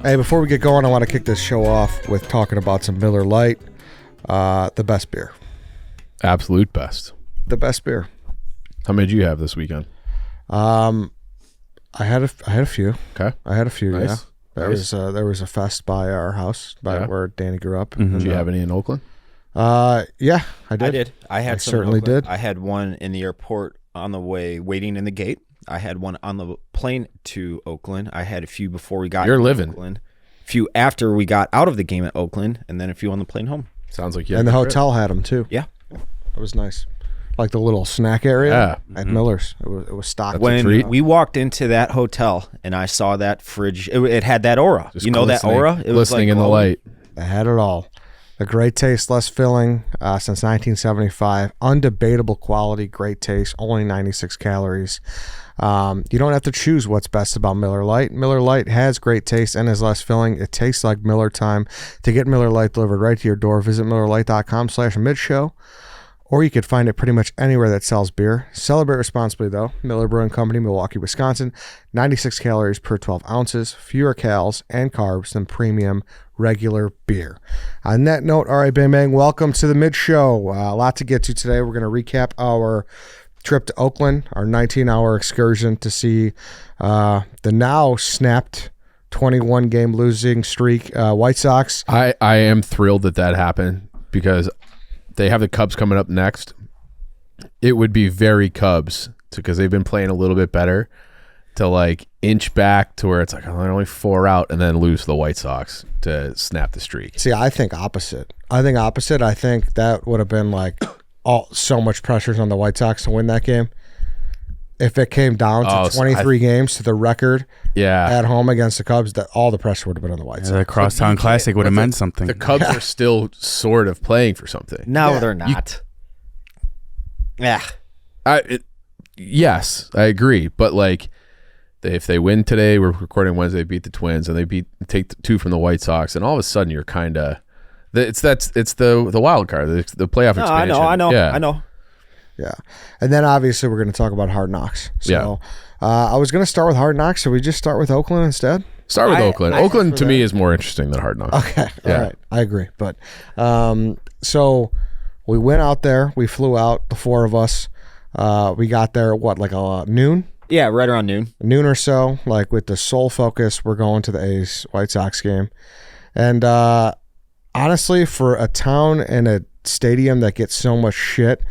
Hey, before we get going, I want to kick this show off with talking about some Miller Lite, the best beer. Absolute best. The best beer. How many did you have this weekend? I had a few. Okay. I had a few. Nice. Yeah. There was a fest by our house, where Danny grew up. Mm-hmm. Did you have any in Oakland? Yeah, I did. I had some certainly in Oakland. did. I had one in the airport on the way, waiting in the gate. I had one on the plane to Oakland. I had a few before we got. You're to living. Oakland. A few after we got out of the game at Oakland, and then a few on the plane home. Sounds like you. And the hotel had them too. Yeah, it was nice. Like the little snack area at Miller's. It was stocked. When we walked into that hotel and I saw that fridge, it had that aura. Just you know that aura? It was glistening like in the light. They had it all. A great taste, less filling since 1975. Undebatable quality, great taste, only 96 calories. You don't have to choose what's best about Miller Lite. Miller Lite has great taste and is less filling. It tastes like Miller time. To get Miller Lite delivered right to your door, visit MillerLite.com/midshow. Or you could find it pretty much anywhere that sells beer. Celebrate responsibly, though. Miller Brewing Company, Milwaukee, Wisconsin. 96 calories per 12 ounces, fewer calories and carbs than premium regular beer. On that note, all right, Bang Bang, welcome to the mid-show. A lot to get to today. We're going to recap our trip to Oakland, our 19-hour excursion to see the now snapped 21-game losing streak White Sox. I am thrilled that happened because they have the Cubs coming up next. It would be very Cubs because they've been playing a little bit better to like inch back to where it's like, oh, they're only 4 out and then lose to the White Sox to snap the streak. See, I think opposite. I think that would have been like so much pressure on the White Sox to win that game. If it came down to 23 games to the record at home against the Cubs, that all the pressure would have been on the White Sox. The Crosstown Classic would have meant something. The Cubs are still sort of playing for something. No, they're not. Yes, I agree. But like, if they win today, we're recording Wednesday, they beat the Twins, and they take 2 from the White Sox, and all of a sudden you're kind of it's the wild card, the playoff expansion. I know. Yeah. And then obviously we're going to talk about Hard Knocks. So I was going to start with Hard Knocks. So we just start with Oakland instead? Start with Oakland. Oakland to me is more interesting than Hard Knocks. Okay. All right. I agree. But so we went out there. We flew out, the 4 of us. We got there at noon? Yeah, right around noon. Noon or so, like with the sole focus, we're going to the A's White Sox game. And honestly, for a town and a stadium that gets so much shit,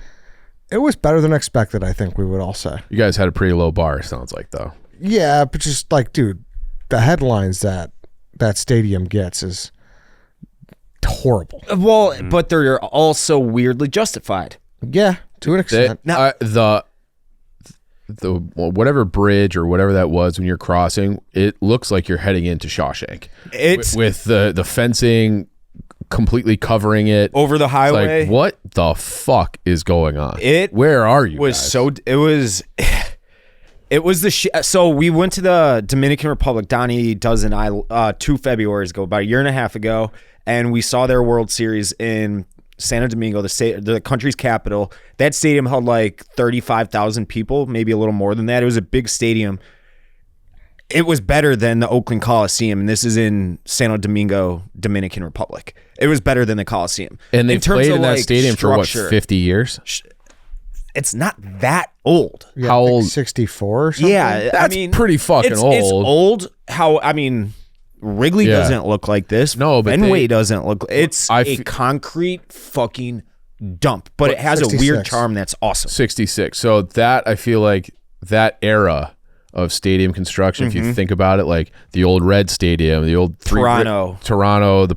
it was better than expected, I think we would all say. You guys had a pretty low bar, sounds like, though. Yeah, but just like, dude, the headlines that stadium gets is horrible. Well, but they're also weirdly justified. Yeah, to an extent. The whatever bridge or whatever that was when you're crossing, it looks like you're heading into Shawshank. It's with the fencing completely covering it over the highway. Like, what the fuck is going on? Where are you guys? It was so we went to the Dominican Republic. Donnie Does and I 2 Februarys ago, about a year and a half ago, and we saw their World Series in Santo Domingo, the country's capital. That stadium held like 35,000 people, maybe a little more than that. It was a big stadium. It was better than the Oakland Coliseum, and this is in Santo Domingo, Dominican Republic. It was better than the Coliseum. And they played in that stadium for what, 50 years? It's not that old. Yeah, how old? 64 or something? Yeah, that's pretty fucking old. It's old. Wrigley doesn't look like this. No, but Fenway doesn't look. It's a concrete fucking dump, but it has 66. A weird charm that's awesome. 66. So that, I feel like that era of stadium construction, if you think about it, like the old Red Stadium, the old Toronto, the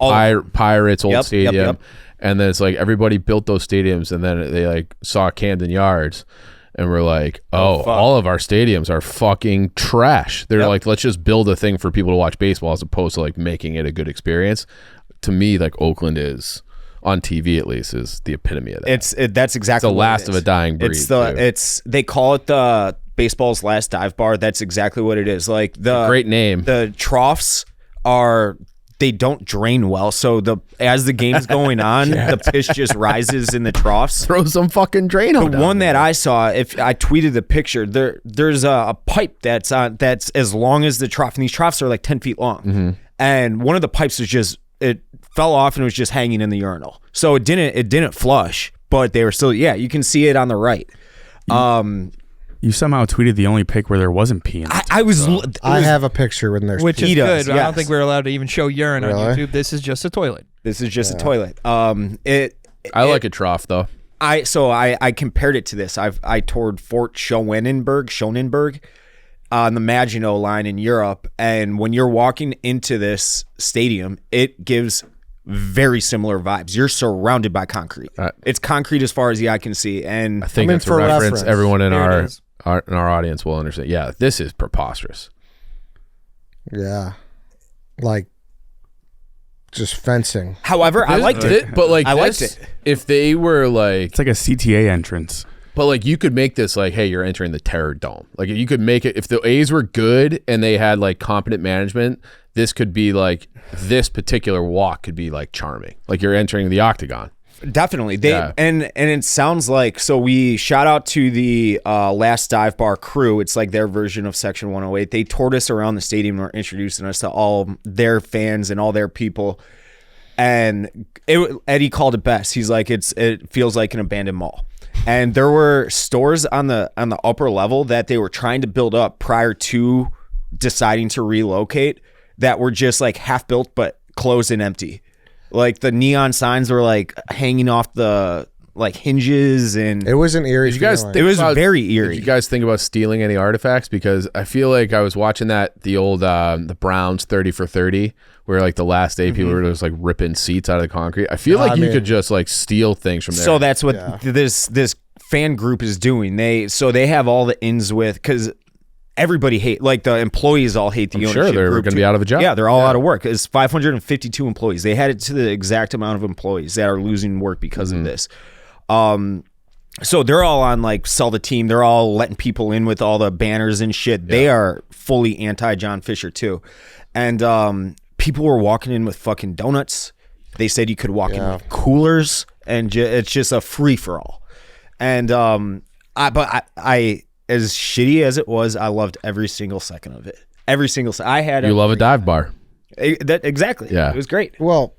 Pirates old stadium, yep. And then it's like everybody built those stadiums, and then they like saw Camden Yards, and we're like, all of our stadiums are fucking trash. They're like, let's just build a thing for people to watch baseball as opposed to like making it a good experience. To me, like Oakland is, on TV at least, is the epitome of that. That's exactly the last of a dying breed. They call it the baseball's last dive bar. That's exactly what it is. Like great name. The troughs they don't drain well, so as the game's going on, the piss just rises in the troughs. Throw some fucking Drano. The one that I saw, if I tweeted the picture, there's a pipe that's as long as the trough, and these troughs are like 10 feet long. and one of the pipes it fell off and was just hanging in the urinal. So it didn't flush, but they were still, you can see it on the right. You somehow tweeted the only pic where there wasn't pee in it. I have a picture when there's which pee. is good. Yes. I don't think we're allowed to even show urine on YouTube. This is just a toilet. This is just a toilet. I like a trough though. I compared it to this. I toured Fort Schonenberg on the Maginot Line in Europe, and when you're walking into this stadium, it gives very similar vibes. You're surrounded by concrete. It's concrete as far as the eye can see, and I think it's a reference. Everyone in our audience will understand. Yeah, this is preposterous. Yeah, like just fencing. However, I liked it. But like, I liked it. If they were like, it's like a CTA entrance. But like, you could make this like, hey, you're entering the Terror Dome. Like, you could make it if the A's were good and they had like competent management. This could be like, this particular walk could be like charming. Like you're entering the Octagon. Definitely. And it sounds like, so we shout out to the Last Dive Bar crew. It's like their version of Section 108. They toured us around the stadium and were introducing us to all their fans and all their people. And Eddie called it best. He's like, it feels like an abandoned mall. And there were stores on the upper level that they were trying to build up prior to deciding to relocate that were just like half built but closed and empty. Like the neon signs were like hanging off the like hinges, and it was an eerie. It was very eerie. Did you guys think about stealing any artifacts? Because I feel like I was watching the old the Browns 30 for 30, where like the last day people were just like ripping seats out of the concrete. I feel like you could just like steal things from there. So that's what this fan group is doing. They have all the ins with, because everybody the employees all hate the ownership group. Sure, they're going to be out of a job. Yeah, they're all out of work. It's 552 employees. They had it to the exact amount of employees that are losing work because of this. So they're all on like sell the team. They're all letting people in with all the banners and shit. Yeah. They are fully anti John Fisher too. And people were walking in with fucking donuts. They said you could walk in with coolers, and it's just a free for all. And I as shitty as it was, I loved every single second of it. Every single second. You love a dive bar. Exactly. Yeah. It was great. Well,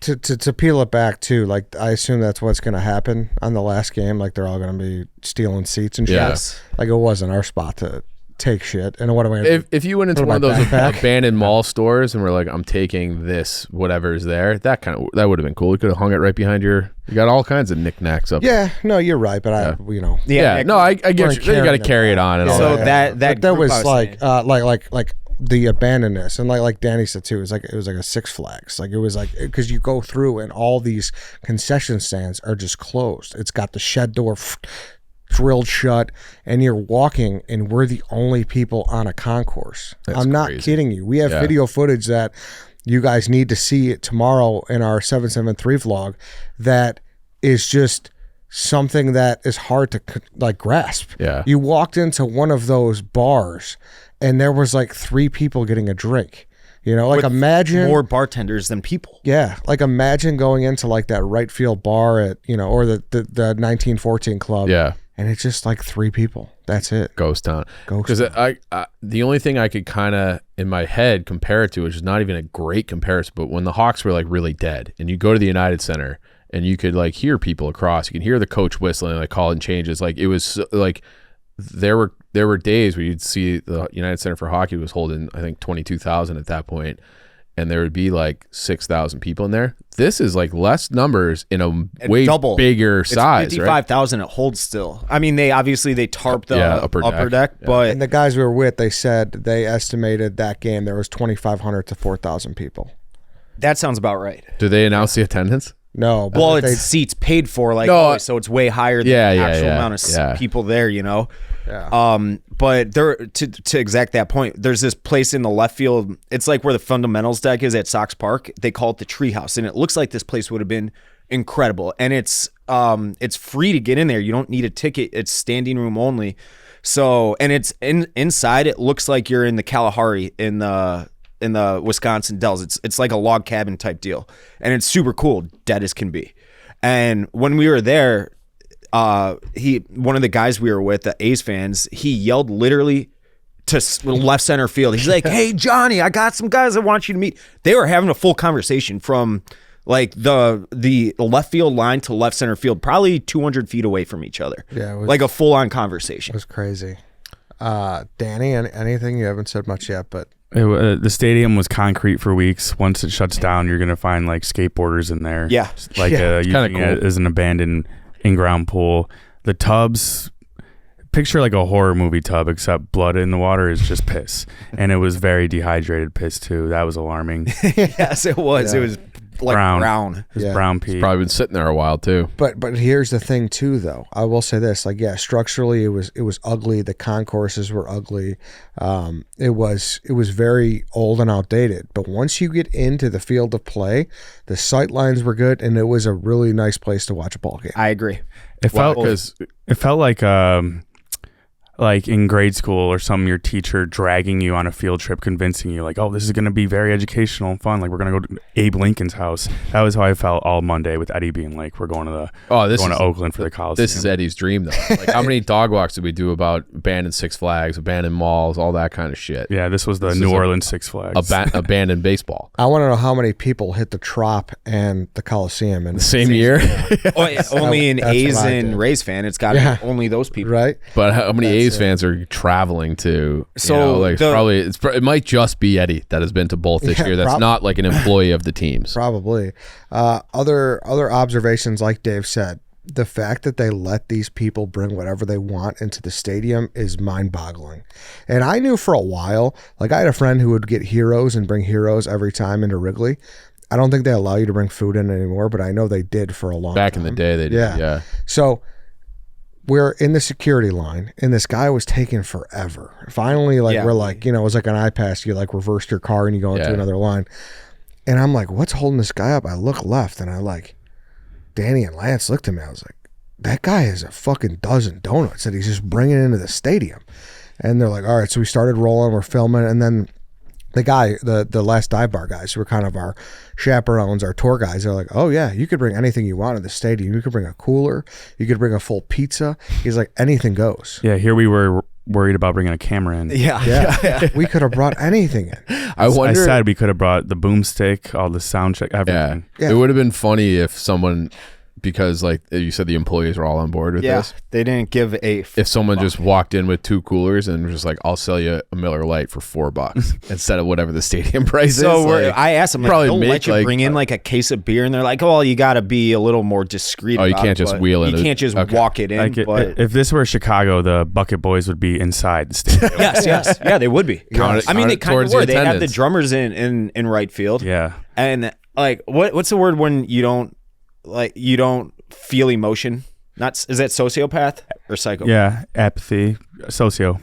to peel it back too, like I assume that's what's going to happen on the last game. Like they're all going to be stealing seats and shit. Yes. Like it wasn't our spot to take shit. And what am I? If you went into one of those abandoned mall stores and were like, I'm taking this whatever's there, that would have been cool. You could have hung it right behind you got all kinds of knickknacks up. Yeah, no, you're right, but I get you. You got to carry it on and all that. So that was like the abandonedness, and like Danny said too, it was like a Six Flags. Like it was like, because you go through and all these concession stands are just closed. It's got the shed door drilled shut, and you're walking, and we're the only people on a concourse. I'm not kidding you. We have video footage that you guys need to see it tomorrow in our 773 vlog. That is just something that is hard to like grasp. Yeah, you walked into one of those bars, and there was like 3 people getting a drink. You know, like with imagine more bartenders than people. Yeah, like imagine going into like that right field bar at or the 1914 club. Yeah. And it's just like 3 people. That's it. Ghost town. Because I the only thing I could kind of in my head compare it to, which is not even a great comparison, but when the Hawks were like really dead, and you go to the United Center and you could like hear people across, you can hear the coach whistling, like calling changes. Like it was like there were days where you'd see the United Center for Hockey was holding, I think, 22,000 at that point, and there would be like 6,000 people in there. This is like less numbers in a way bigger size. 55,000 it holds still. I mean, they tarp the upper deck, but and the guys we were with, they said they estimated that game there was 2,500 to 4,000 people. That sounds about right. Do they announce the attendance? No. Well, it's seats paid for, so it's way higher than the actual amount of people there, Yeah. But there, to exact that point, there's this place in the left field. It's like where the fundamentals deck is at Sox Park. They call it the Treehouse, and it looks like this place would have been incredible. And it's free to get in there. You don't need a ticket. It's standing room only. So, and it's inside. It looks like you're in the Kalahari in the Wisconsin Dells. It's like a log cabin type deal, and it's super cool, dead as can be. And when we were there, one of the guys we were with, the A's fans, he yelled literally to left center field. He's like, hey, Johnny, I got some guys I want you to meet. They were having a full conversation from like the left field line to left center field, probably 200 feet away from each other. Yeah, like a full-on conversation. It was crazy. Danny, anything? You haven't said much yet, but the stadium was concrete for weeks. Once it shuts down, you're gonna find like skateboarders in there. Yeah, like using it as an abandoned in-ground pool. The tubs, picture like a horror movie tub, except blood in the water is just piss, and it was very dehydrated piss too. That was alarming. Yes, it was. Yeah. It was like brown. It was brown pee. It's probably been sitting there a while too. But here's the thing too, though. I will say this: like, yeah, structurally it was ugly. The concourses were ugly. It was very old and outdated. But once you get into the field of play, the sight lines were good, and it was a really nice place to watch a ball game. I agree. It felt like in grade school or something, your teacher dragging you on a field trip, convincing you like, oh, this is going to be very educational and fun. Like, we're going to go to Abe Lincoln's house. That was how I felt all Monday with Eddie being like, we're going to Oakland for the Coliseum. This is Eddie's dream, though. Like, how many dog walks did we do about abandoned Six Flags, abandoned malls, all that kind of shit? Yeah, this was the New Orleans Six Flags. Abandoned baseball. I want to know how many people hit the Trop and the Coliseum in the same year. Only an A's and Rays fan. It's got to be only those people, right? But how many A's fans are traveling to? It might just be Eddie that has been to both this year. That's not like an employee of the teams. Probably. Other observations, like Dave said, the fact that they let these people bring whatever they want into the stadium is mind-boggling. And I knew for a while, like I had a friend who would get heroes and bring heroes every time into Wrigley. I don't think they allow you to bring food in anymore, but I know they did for a long time. Back in the day, they did. Yeah. So we're in the security line, and this guy was taking forever. Finally, we're like, it was like an iPass. You like reversed your car and you go into another line. And I'm like, what's holding this guy up? I look left, and I like, Danny and Lance looked at me. I was like, that guy has a fucking dozen donuts that he's just bringing into the stadium. And they're like, all right. So we started rolling. We're filming, and then the guy, the last dive bar guys, who were kind of our chaperones, our tour guys, they're like, oh yeah, you could bring anything you want to the stadium. You could bring a cooler, you could bring a full pizza. He's like, anything goes. Yeah, here we were worried about bringing a camera in. Yeah. We could have brought anything in. I said we could have brought the boomstick, all the sound check, everything. Yeah. It would have been funny if someone, because like you said, the employees are all on board with this. They didn't give a if someone just walked in with 2 coolers and was just like, I'll sell you a Miller Lite for $4 instead of whatever the stadium price is. I asked them, don't let you bring in like a case of beer, and they're like, oh, well, you got to be a little more discreet. Oh, you can't just wheel it. You can't just walk it in. If this were Chicago, the Bucket Boys would be inside the stadium. Yes. Yeah, they would be. They kind of were. They had the drummers in right field. Yeah. And like, what's the word when you don't feel emotion? Is that sociopath or psycho? Yeah, apathy, socio.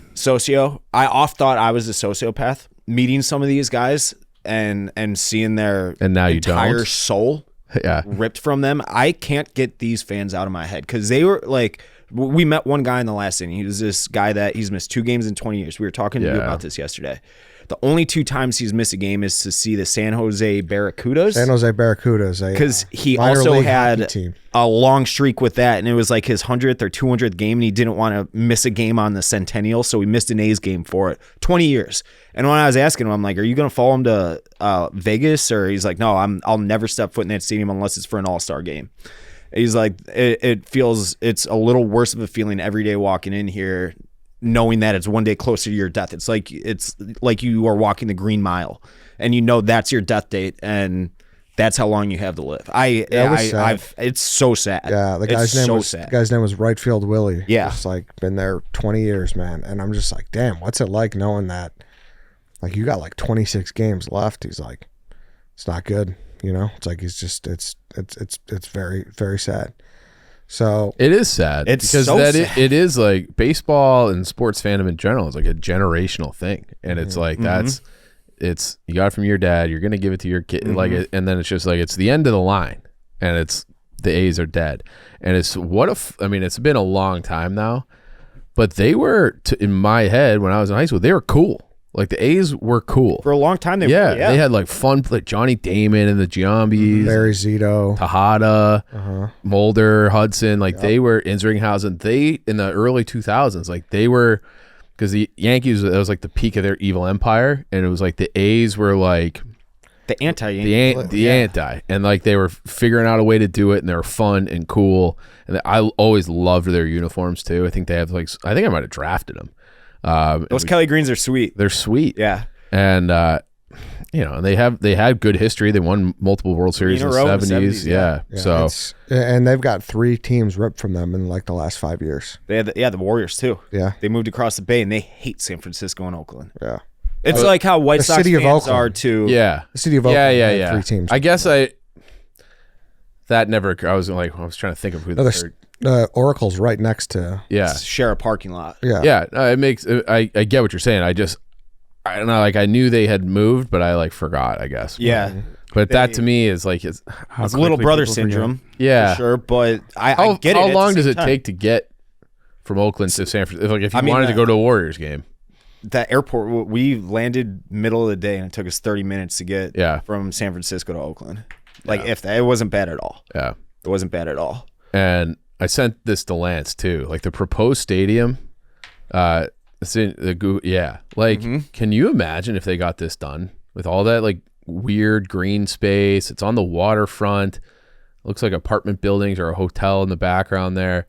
I oft thought I was a sociopath, meeting some of these guys and seeing their entire soul ripped from them. I can't get these fans out of my head, because they were like, we met one guy in the last inning. He was this guy that he's missed 2 games in 20 years. We were talking to you about this yesterday. The only 2 times he's missed a game is to see the San Jose Barracudas. Because he also had a long streak with that, and it was like his 100th or 200th game, and he didn't want to miss a game on the Centennial, so he missed an A's game for it. 20 years. And when I was asking him, I'm like, are you going to follow him to Vegas? Or he's like, no, I'll never step foot in that stadium unless it's for an all-star game. He's like, it's a little worse of a feeling every day walking in here, knowing that it's one day closer to your death. It's like you are walking the Green Mile, and you know that's your death date, and that's how long you have to live. It's so sad. Yeah, the guy's name was Right Field Willie. Yeah, just like been there 20 years, man. And I'm just like, damn, what's it like knowing that? Like, you got like 26 games left. He's like, it's not good. It's like it's very, very sad. So it is sad. Because it is like baseball and sports fandom in general is like a generational thing, and it's like it's you got it from your dad. You're gonna give it to your kid, and then it's just like it's the end of the line, and it's the A's are dead, and it's it's been a long time now, but they were in my head when I was in high school, they were cool. Like, the A's were cool for a long time. They had like fun, like Johnny Damon and the Giambis, Barry Zito, Tejada, Mulder, Hudson. Like they were Inzringhausen. They in the early 2000s, like they were because the Yankees, that was like the peak of their evil empire, and it was like the A's were like the anti, and like they were figuring out a way to do it, and they were fun and cool, and I always loved their uniforms too. I think they have like, I think I might have drafted them. Those Kelly Greens are sweet. They're sweet, yeah, and and they had good history. They won multiple World Series in the 70s. Yeah. So and they've got 3 teams ripped from them in like the last 5 years. They had the Warriors too. Yeah, they moved across the bay and they hate San Francisco and Oakland. Yeah, it's like how White Sox fans are too. Yeah, the city of Oakland. Yeah. 3 teams. I guess that never. I was trying to think of who the third. Oracle's right next to. Yeah, share a parking lot. Yeah. It makes. I get what you're saying. I don't know. Like I knew they had moved, but I like forgot. I guess. Yeah. But that to me is like it's little brother syndrome. Yeah, for sure. But I get it. How long does it take to get from Oakland to San Francisco? Like if you wanted to go to a Warriors game, that airport, we landed middle of the day, and it took us 30 minutes to get from San Francisco to Oakland. Like if that, it wasn't bad at all. Yeah, it wasn't bad at all. And I sent this to Lance too. Like the proposed stadium. Can you imagine if they got this done with all that like weird green space? It's on the waterfront. Looks like apartment buildings or a hotel in the background there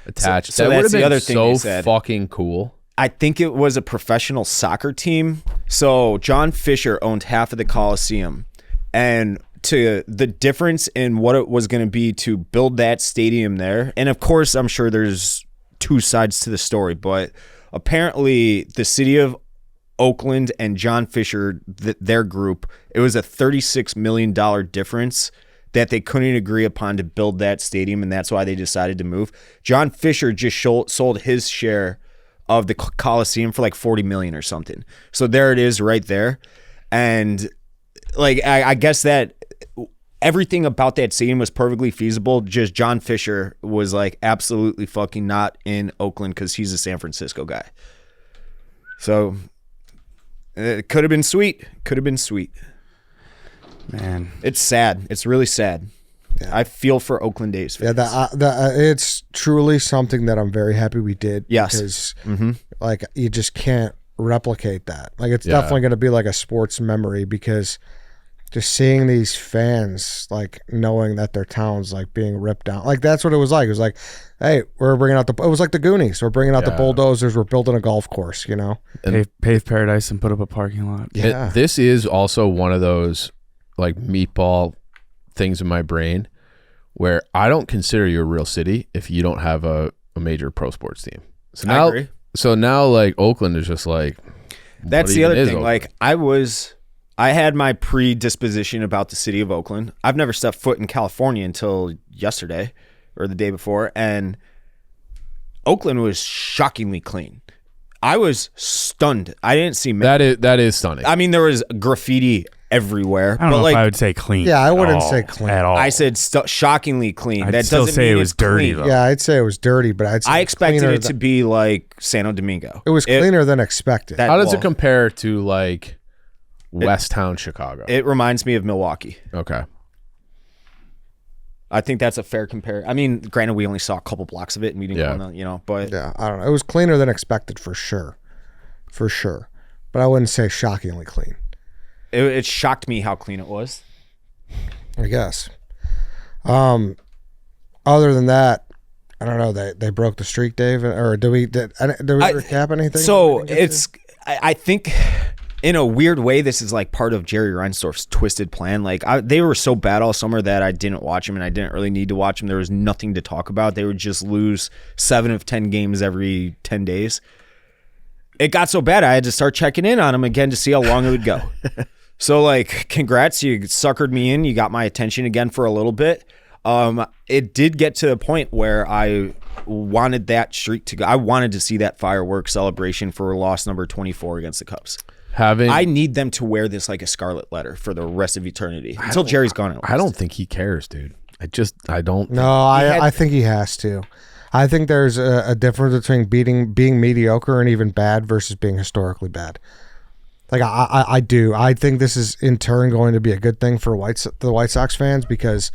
attached. So that would have been the other thing so fucking cool. I think it was a professional soccer team. So John Fisher owned half of the Coliseum, and to the difference in what it was going to be to build that stadium there. And of course, I'm sure there's 2 sides to the story, but apparently the city of Oakland and John Fisher, their group, it was a $36 million difference that they couldn't agree upon to build that stadium, and that's why they decided to move. John Fisher just sold his share of the Coliseum for like $40 million or something. So there it is right there. And like I guess that everything about that stadium was perfectly feasible. Just John Fisher was like absolutely fucking not in Oakland because he's a San Francisco guy. So it could have been sweet. Man, it's sad. It's really sad. Yeah. I feel for Oakland A's fans. Yeah, it's truly something that I'm very happy we did. Yes. Because like you just can't replicate that. Like it's definitely going to be like a sports memory, because just seeing these fans, like knowing that their town's like being ripped down, like that's what it was like. It was like, hey, we're bringing out it was like the Goonies. We're bringing out the bulldozers. We're building a golf course, you know, pave paradise and put up a parking lot. Yeah, this is also one of those like meatball things in my brain where I don't consider you a real city if you don't have a major pro sports team. So now like Oakland is just like, that's the other thing. Like I had my predisposition about the city of Oakland. I've never stepped foot in California until yesterday or the day before, and Oakland was shockingly clean. I was stunned. I didn't see that is stunning. I mean, there was graffiti everywhere. I don't know if I would say clean. Yeah, I wouldn't say clean at all. I said shockingly clean. I'd that still doesn't say mean it was it's dirty, clean. though. Yeah, I'd say it was dirty, but I expected it to be like San Domingo. It was cleaner than expected. How does it compare to like West Town Chicago? It reminds me of Milwaukee. Okay. I think that's a fair compare. I mean, granted, we only saw a couple blocks of it, and we didn't want to, but yeah, I don't know. It was cleaner than expected for sure, but I wouldn't say shockingly clean. It shocked me how clean it was. I guess. Other than that, I don't know. They broke the streak, Dave, or did we recap anything? So I think in a weird way, this is like part of Jerry Reinsdorf's twisted plan. Like they were so bad all summer that I didn't watch them, and I didn't really need to watch them. There was nothing to talk about. They would just lose 7 of 10 games every 10 days. It got so bad I had to start checking in on them again to see how long it would go. So like, congrats, you suckered me in. You got my attention again for a little bit. It did get to the point where I wanted that streak to go. I wanted to see that fireworks celebration for loss number 24 against the Cubs. I need them to wear this like a scarlet letter for the rest of eternity until Jerry's gone. I don't think he cares, dude. I don't. No, I think he has to. I think there's a difference between being mediocre and even bad versus being historically bad. Like I do. I think this is in turn going to be a good thing for the White Sox fans, because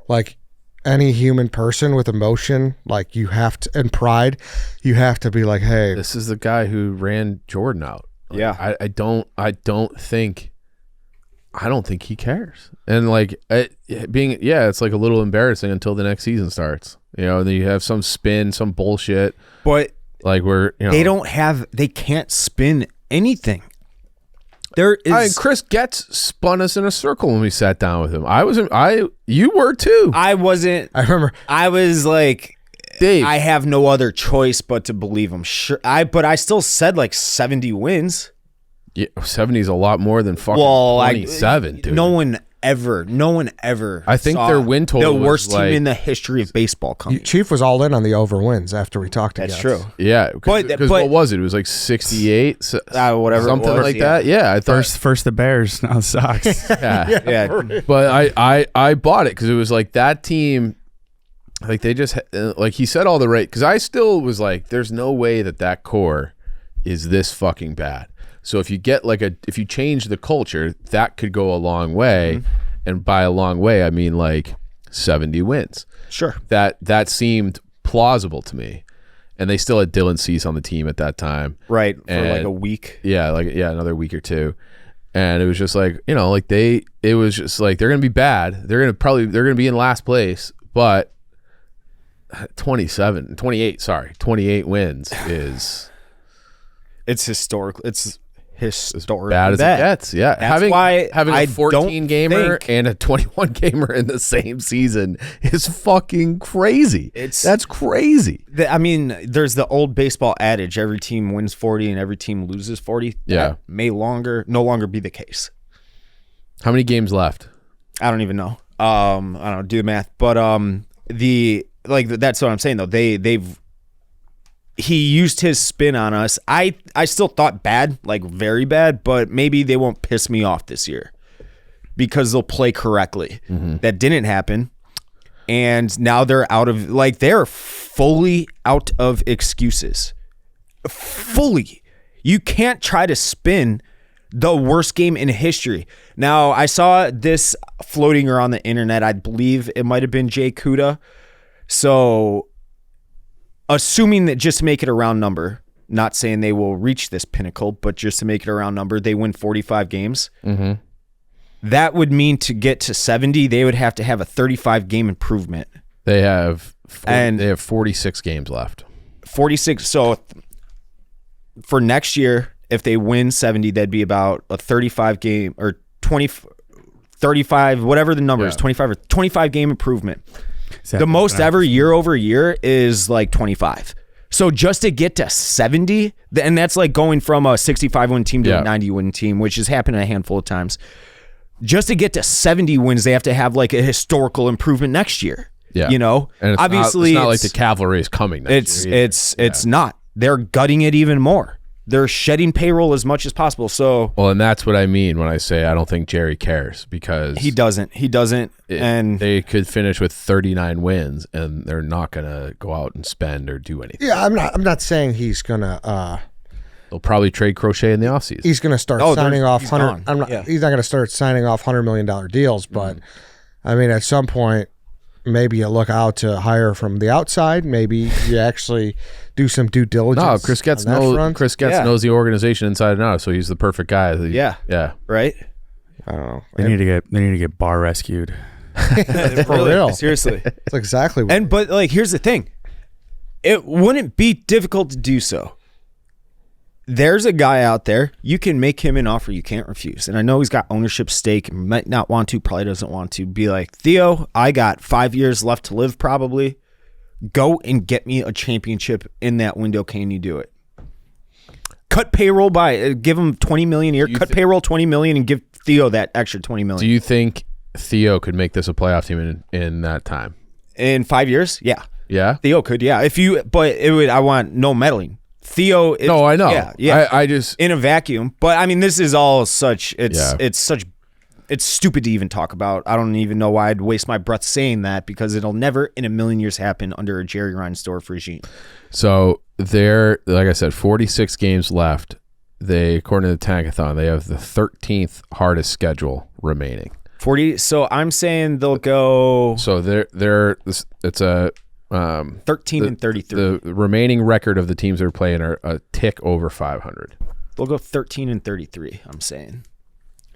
like any human person with emotion, like you have to, and pride, you have to be like, hey, this is the guy who ran Jordan out. Like, yeah. I don't think he cares. And like it's like a little embarrassing until the next season starts. And then you have some spin, some bullshit. But like they can't spin anything. Chris Getz spun us in a circle when we sat down with him. You were too. I wasn't. I remember. I was like, Dave, I have no other choice but to believe him. Sure, but I still said like 70 wins. Yeah, 70 is a lot more than fucking 27, dude. No one ever. I think their win total the worst was team like, in the history of baseball coming. Chief was all in on the over wins after we talked together. That's true. Yeah, because what was it? It was like 68, whatever, something it was, like that. Yeah, I thought first the Bears, now the Sox. yeah. But I bought it because it was like that team. Like they just like he said all the right. Because I still was like, there's no way that core is this fucking bad. So if you get if you change the culture, that could go a long way. Mm-hmm. And by a long way, I mean like 70 wins. Sure. That seemed plausible to me. And they still had Dylan Cease on the team at that time. Right. For like a week. Yeah, another week or two. And it was just like, it was just like they're gonna be bad. They're gonna be in last place, but 28 wins is it's historical. It's historic. Bad as it gets. Yeah. That's why having a 14 gamer think... and a 21 gamer in the same season is fucking crazy. That's crazy. I mean, there's the old baseball adage, every team wins 40 and every team loses 40. Yeah. That may no longer be the case. How many games left? I don't even know. I don't know, do the math. But that's what I'm saying though. He used his spin on us. I still thought bad, like very bad, but maybe they won't piss me off this year because they'll play correctly. Mm-hmm. That didn't happen. And now they're they're fully out of excuses. Fully. You can't try to spin the worst game in history. Now, I saw this floating around the internet. I believe it might have been Jay Kuda. So, assuming that just to make it a round number, not saying they will reach this pinnacle, but just to make it a round number, they win 45 games. Mm-hmm. That would mean to get to 70, they would have to have a 35 game improvement. They have 46 games left. 46. So for next year, if they win 70, that'd be about a 35 game or 20, 35, whatever the number is, 25 or 25 game improvement. The most ever year over year is like 25. So just to get to 70, and that's like going from a 65 win team to a 90 win team, which has happened a handful of times. Just to get to 70 wins, they have to have like a historical improvement next year. Yeah. And it's obviously not like the cavalry is coming next year. It's not. They're gutting it even more. They're shedding payroll as much as possible. So and that's what I mean when I say I don't think Jerry cares, because he doesn't. And they could finish with 39 wins, and they're not gonna go out and spend or do anything. Yeah, I'm not saying he's gonna. They'll probably trade Crochet in the offseason. He's gonna start signing off He's not gonna start signing off $100 million deals, but I mean, at some point, maybe you look out to hire from the outside. Maybe you actually do some due diligence. No, Chris Getz knows the organization inside and out, so he's the perfect guy. Yeah. Right? I don't know. They need to get bar rescued. For real. Seriously. That's exactly what. But like, here's the thing. It wouldn't be difficult to do so. There's a guy out there, you can make him an offer you can't refuse. And I know he's got ownership stake, might not want to, probably doesn't want to. Be like, Theo, I got 5 years left to live probably. Go and get me a championship in that window. Can you do it? Cut payroll give him $20 million a year. Cut payroll $20 million and give Theo that extra $20 million. Do you think Theo could make this a playoff team in that time? In 5 years? Yeah. Yeah? Theo could, yeah. I want no meddling. Theo. No, I know. Yeah. I just in a vacuum. But I mean, this is all such. It's stupid to even talk about. I don't even know why I'd waste my breath saying that, because it'll never in a million years happen under a Jerry Reinsdorf regime. So there, like I said, 46 games left. According to the Tankathon, they have the 13th hardest schedule remaining. 40. So I'm saying they'll go. So it's a 13 and 33. The remaining record of the teams that are playing are a tick over 500. They'll go 13 and 33. I'm saying.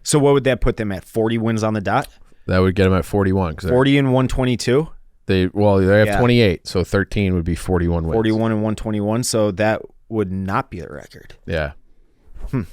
So what would that put them at? 40 wins on the dot. That would get them at 41. 40 and 122. They have 28, so 13 would be 41 wins. 41 and 121. So that would not be a record. Yeah. So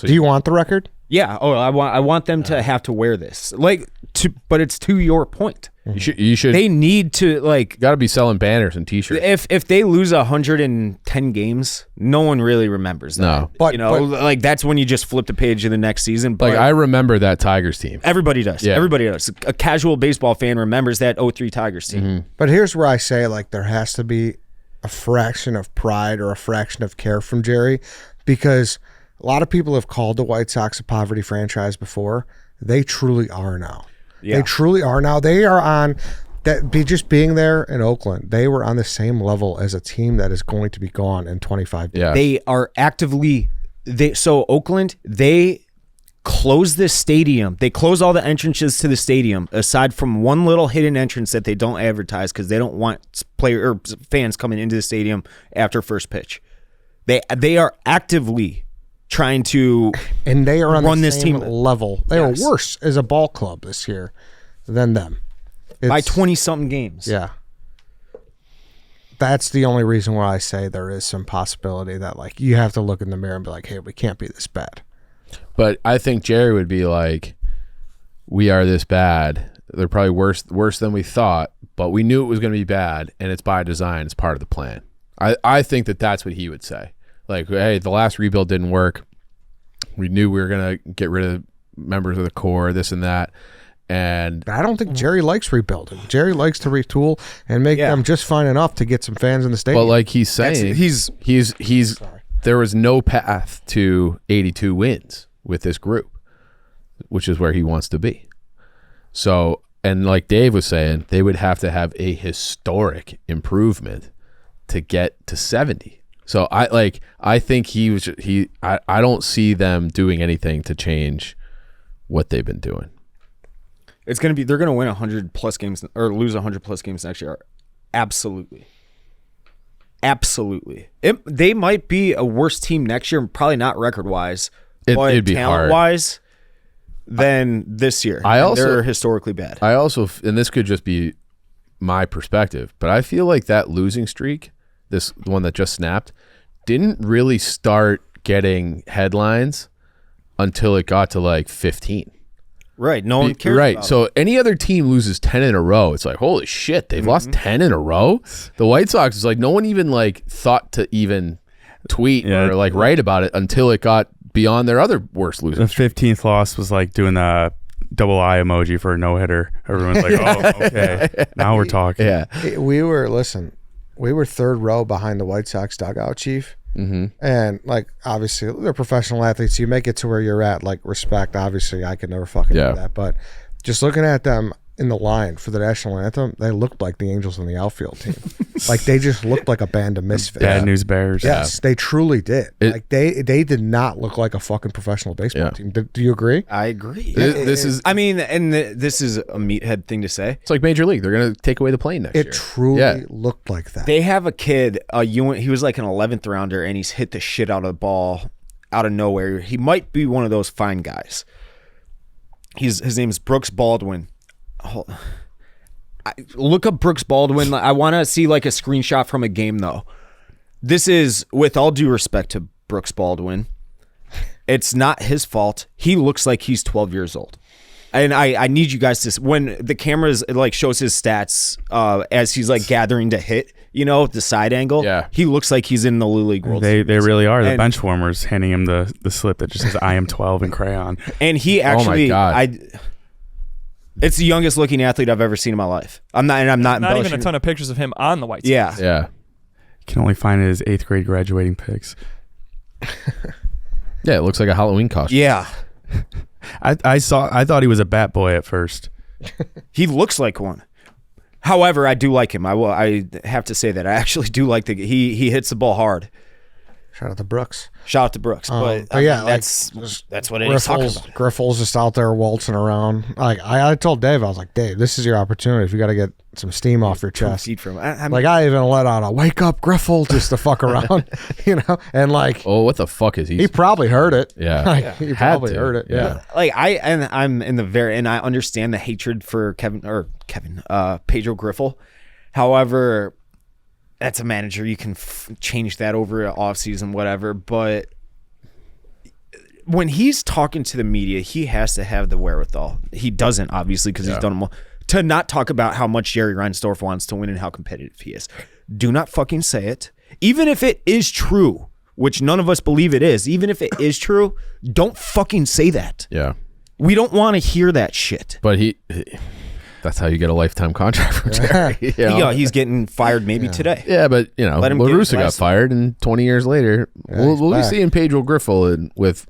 do you want the record? Yeah. Oh, I want them to have to wear this. But it's to your point. You should. They need to got to be selling banners and T-shirts. If they lose 110 games, no one really remembers that. No, but that's when you just flip the page in the next season. But I remember that Tigers team. Everybody does. Yeah. Everybody does. A casual baseball fan remembers that 03 Tigers team. Mm-hmm. But here's where I say there has to be a fraction of pride or a fraction of care from Jerry, because a lot of people have called the White Sox a poverty franchise before. They truly are now. Yeah. They truly are now. They are on that. Just being there in Oakland, they were on the same level as a team that is going to be gone in 25 days. Yeah. They are actively. So Oakland, they close this stadium. They close all the entrances to the stadium, aside from one little hidden entrance that they don't advertise because they don't want fans coming into the stadium after first pitch. They are actively trying to and they are on run the this same team level. They are worse as a ball club this year than them. By 20-something games. Yeah. That's the only reason why I say there is some possibility that you have to look in the mirror and be like, hey, we can't be this bad. But I think Jerry would be like, we are this bad. They're probably worse than we thought, but we knew it was going to be bad, and it's by design. It's part of the plan. I think that's what he would say. Hey, the last rebuild didn't work. We knew we were going to get rid of members of the core, this and that. And I don't think Jerry likes rebuilding. Jerry likes to retool and make them just fine enough to get some fans in the stadium. But he's saying, he's there was no path to 82 wins with this group, which is where he wants to be. So, and like Dave was saying, they would have to have a historic improvement to get to 70. So I think I don't see them doing anything to change what they've been doing. They're going to win 100+ games or lose 100+ games next year. Absolutely. They might be a worse team next year, probably not record-wise, but it'd be talent-wise than this year. They're historically bad. I also, and this could just be my perspective, but I feel like that losing streak, this one that just snapped, didn't really start getting headlines until it got to 15. Right. No one cares. Right. About So any other team loses 10 in a row, it's like, holy shit, they've lost 10 in a row. The White Sox is no one even thought to even tweet or write about it until it got beyond their other worst losing. The 15th loss was doing the double eye emoji for a no-hitter. Everyone's like, oh, okay, now we're talking. Yeah. We were third row behind the White Sox dugout, Chief. Mm-hmm. And obviously they're professional athletes. You make it to where you're at, respect. Obviously, I could never fucking do that. But just looking at them in the line for the national anthem, they looked like the Angels in the outfield team. They just looked like a band of misfits. Bad News Bears. Yes, they truly did. They did not look like a fucking professional baseball team. Do you agree? I agree. This is a meathead thing to say. It's like Major League. They're going to take away the plane next year. It truly looked like that. They have a kid, he was an 11th rounder, and he's hit the shit out of the ball out of nowhere. He might be one of those fine guys. His name is Brooks Baldwin. Look up Brooks Baldwin. I want to see a screenshot from a game, though. This is, with all due respect to Brooks Baldwin, it's not his fault. He looks like he's 12 years old. And I need you guys to, when the cameras shows his stats as he's gathering to hit, the side angle. Yeah. He looks like he's in the Little League World Series. They really are. The bench warmers handing him the slip that just says I am 12 in crayon. And he actually, oh my God. It's the youngest looking athlete I've ever seen in my life. I'm not even a ton of pictures of him on the White Sox. Yeah. You can only find his 8th grade graduating pics. Yeah, it looks like a Halloween costume. Yeah. I thought he was a bat boy at first. He looks like one. However, I do like him. I have to say that I actually do like he hits the ball hard. Shout out to Brooks. But yeah, that's what it is talking about. Griffel's just out there waltzing around. Like I told Dave, I was like, Dave, this is your opportunity. If you got to get some steam off your chest. I even let out a wake up Griffel just to fuck around, and like, oh, what the fuck is he? He probably heard it. Yeah, he probably heard it. Yeah. Like I'm in the and I understand the hatred for Pedro Griffel. However, that's a manager. You can change that over an offseason, whatever. But when he's talking to the media, he has to have the wherewithal. He doesn't, obviously, because he's done them all. To not talk about how much Jerry Reinsdorf wants to win and how competitive he is. Do not fucking say it. Even if it is true, which none of us believe it is, even if it is true, don't fucking say that. Yeah. We don't want to hear that shit. But that's how you get a lifetime contract from Jerry. He's getting fired maybe today. Yeah, but La Russa got fired, and 20 years later, we'll be seeing Pedro Griffel with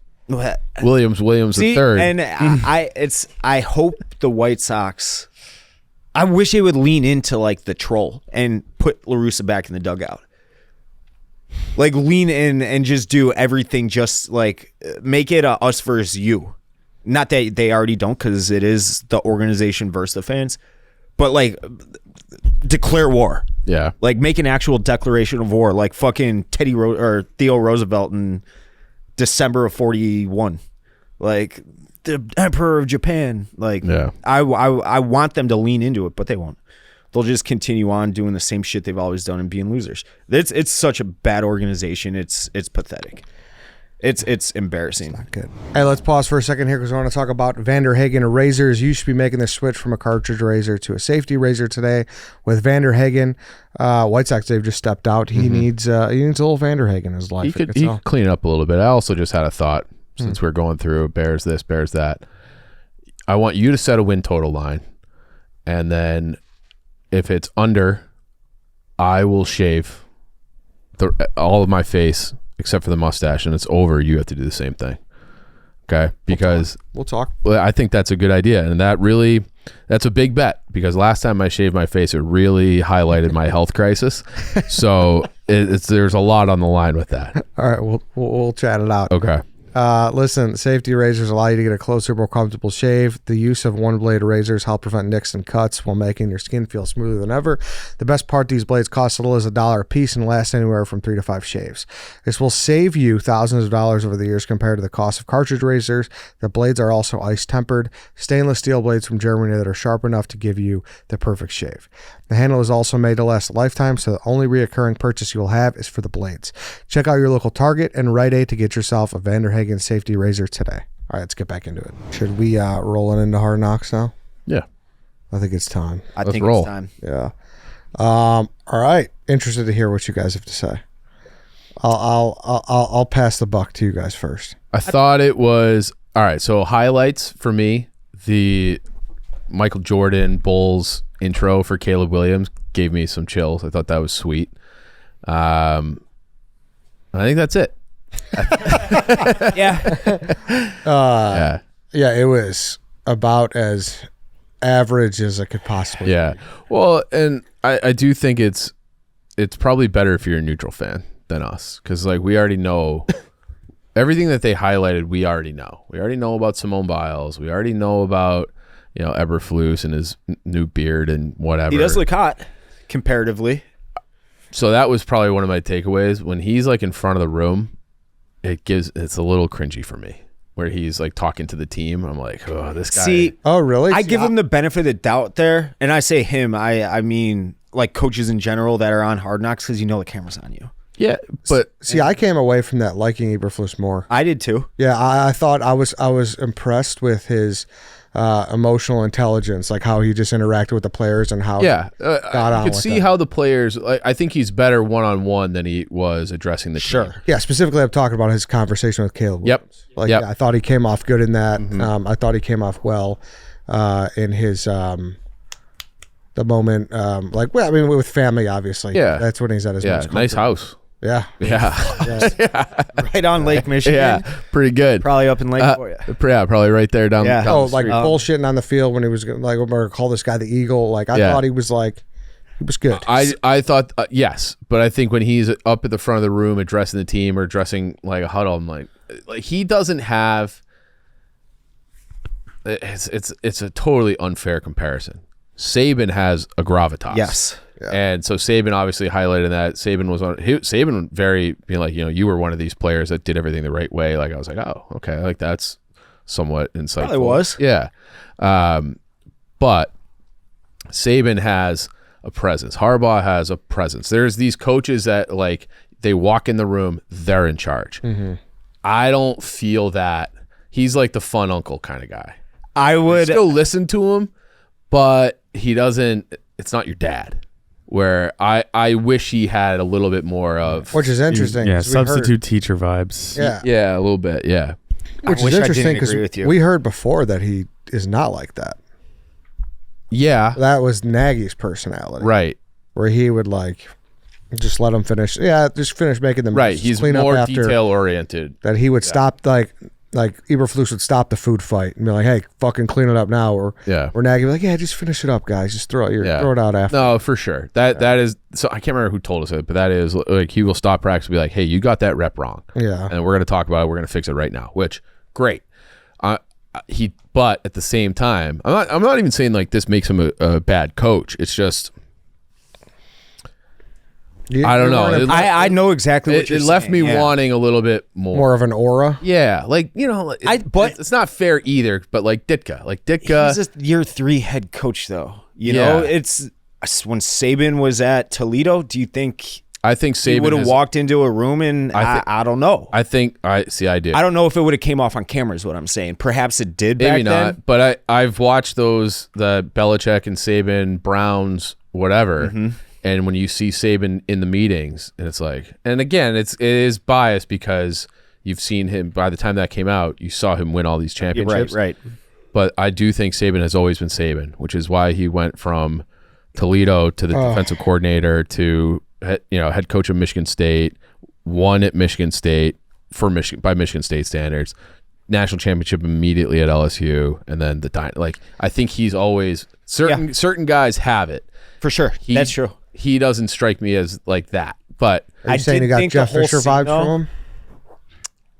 Williams See, III. And I hope the White Sox. I wish they would lean into like the troll and put La Russa back in the dugout. Like lean in and just do everything. Just like make it a us versus you. Not that they already don't, because it is the organization versus the fans, but like declare war. Yeah, like make an actual declaration of war, like fucking Theo Roosevelt in December of 41, like the Emperor of Japan. Like, I want them to lean into it, but they won't. They'll just continue on doing the same shit they've always done and being losers. It's such a bad organization. It's pathetic. It's embarrassing. Not good. Hey, let's pause for a second here because I want to talk about Vander Hagen razors. You should be making the switch from a cartridge razor to a safety razor today with Vander Hagen. White Sox, they've just stepped out. He needs a little Vander Hagen in his life. He could clean it up a little bit. I also just had a thought since we're going through bears this, bears that. I want you to set a win total line, and then if it's under, I will shave all of my face except for the mustache, and it's over. You have to do the same thing. Okay? Because we'll talk. I think that's a good idea, and that's a big bet, because last time I shaved my face, it really highlighted my health crisis. So there's a lot on the line with that. All right, we'll chat it out. Okay. Listen, safety razors allow you to get a closer, more comfortable shave. The use of one-blade razors help prevent nicks and cuts while making your skin feel smoother than ever. The best part, these blades cost as little as $1 a piece and last anywhere from 3 to 5 shaves. This will save you thousands of dollars over the years compared to the cost of cartridge razors. The blades are also ice-tempered, stainless steel blades from Germany that are sharp enough to give you the perfect shave. The handle is also made to last a lifetime, so the only reoccurring purchase you will have is for the blades. Check out your local Target and Rite Aid to get yourself a Vander Hagen safety razor today. All right, let's get back into it. Should we roll it into Hard Knocks now? Yeah. I think it's time. Let's roll. It's time. Yeah. All right. Interested to hear what you guys have to say. I'll pass the buck to you guys first. I thought it was all right. So highlights for me: the Michael Jordan Bulls intro for Caleb Williams gave me some chills. I thought that was sweet. I think that's it. Yeah. Yeah, it was about as average as it could possibly be. Well, and I do think it's probably better if you're a neutral fan than us, because like we already know everything that they highlighted. We already know about Simone Biles. We already know about Eberflus and his new beard and whatever. He does look hot comparatively. So that was probably one of my takeaways. When he's like in front of the room, it's a little cringy for me, where he's like talking to the team. I'm like, oh, this guy. See, oh really? I give him the benefit of the doubt there, and I say him. I mean like coaches in general that are on Hard Knocks, because the camera's on you. Yeah, but see, I came away from that liking Eberflus more. I did too. Yeah, I thought I was impressed with his emotional intelligence, like how he just interacted with the players and how got on. You could see how the players. I think he's better one-on-one than he was addressing the team. Yeah, specifically, I'm talking about his conversation with Caleb Williams. Yeah, I thought he came off good in that. I thought he came off well in his the moment. With family, obviously. Yeah, that's when he's at his most nice house. Yeah. Right on Lake Michigan. Yeah, pretty good. Probably up in Lake for you. Yeah, probably right there down. Yeah. Down the street. Bullshitting on the field when he was like, we're gonna call this guy the Eagle. Like I thought he was like, He was good. I thought yes, but I think when he's up at the front of the room addressing the team or addressing like a huddle, I'm like he doesn't have. It's a totally unfair comparison. Saban has a gravitas. Yes. Yeah. And so Saban obviously highlighted that. Saban very being like, you were one of these players that did everything the right way. Like I was like, oh, okay, like that's somewhat insightful. Probably was. Yeah. But Saban has a presence. Harbaugh has a presence. There's these coaches that like they walk in the room, they're in charge. Mm-hmm. I don't feel that. He's like the fun uncle kind of guy. I would still listen to him, but he doesn't. It's not your dad. Where I wish he had a little bit more of, which is interesting. Yeah, substitute teacher vibes. Yeah, a little bit. Yeah, which is interesting because we heard before that he is not like that. Yeah, that was Nagy's personality, right? Where he would like just let him finish. Yeah, just finish making them right. He's more detail oriented. That he would stop like Eberflus would stop the food fight and be like, "Hey, fucking clean it up now," or Nagy would be like, "Yeah, just finish it up, guys. Just throw it out after." No, for sure. That is so. I can't remember who told us it, but that is like he will stop practice and be like, "Hey, you got that rep wrong." Yeah, and we're gonna talk about it. We're gonna fix it right now. Which great. But at the same time, I'm not even saying like this makes him a bad coach. It's just. I don't know. I know exactly what you're saying. It left me wanting a little bit more. More of an aura? Yeah. Like, but it's not fair either, but like Ditka. He's just year 3 head coach, though. You know, it's when Saban was at Toledo, do you think I think Saban he would have walked into a room and I don't know. I think I did. I don't know if it would have came off on camera is what I'm saying. Perhaps it did back Maybe not, then. but I've watched the Belichick and Saban, Browns, whatever. Mm-hmm. And when you see Saban in the meetings, and it's like, and again, it is biased because you've seen him. By the time that came out, you saw him win all these championships. Right. But I do think Saban has always been Saban, which is why he went from Toledo to the defensive coordinator to head coach of Michigan State, won at Michigan State by Michigan State standards, national championship immediately at LSU, and then I think he's always certain guys have it for sure. That's true. He doesn't strike me as like that, but are you saying you got Jeff Fisher vibes from him?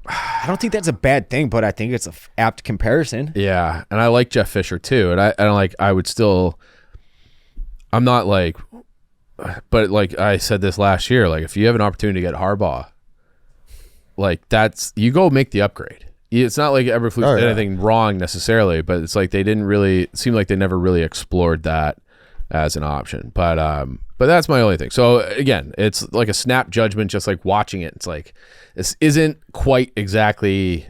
I don't think that's a bad thing, but I think it's an apt comparison. Yeah, and I like Jeff Fisher too, and I would still. I'm not like, but like I said this last year, like if you have an opportunity to get Harbaugh, like you go make the upgrade. It's not like Eberflus did anything wrong necessarily, but it's like it seemed like they never really explored that as an option. But that's my only thing. So again, it's like a snap judgment, just like watching it. It's like this isn't quite exactly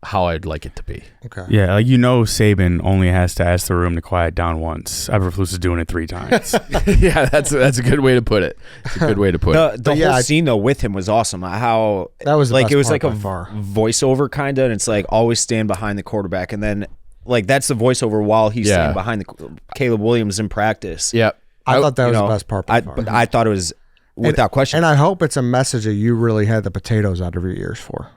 how I'd like it to be. Okay. Yeah, like Saban only has to ask the room to quiet down once. Eberflus is doing it 3 times. Yeah, that's a good way to put it. It's a good way to put it. The whole scene though with him was awesome. How that was like it was like a voiceover kind of, and it's like always stand behind the quarterback, and then like that's the voiceover while he's standing behind Caleb Williams in practice. Yeah, I thought that was the best part. I thought it was without question. And I hope it's a message that you really had the potatoes out of your ears for.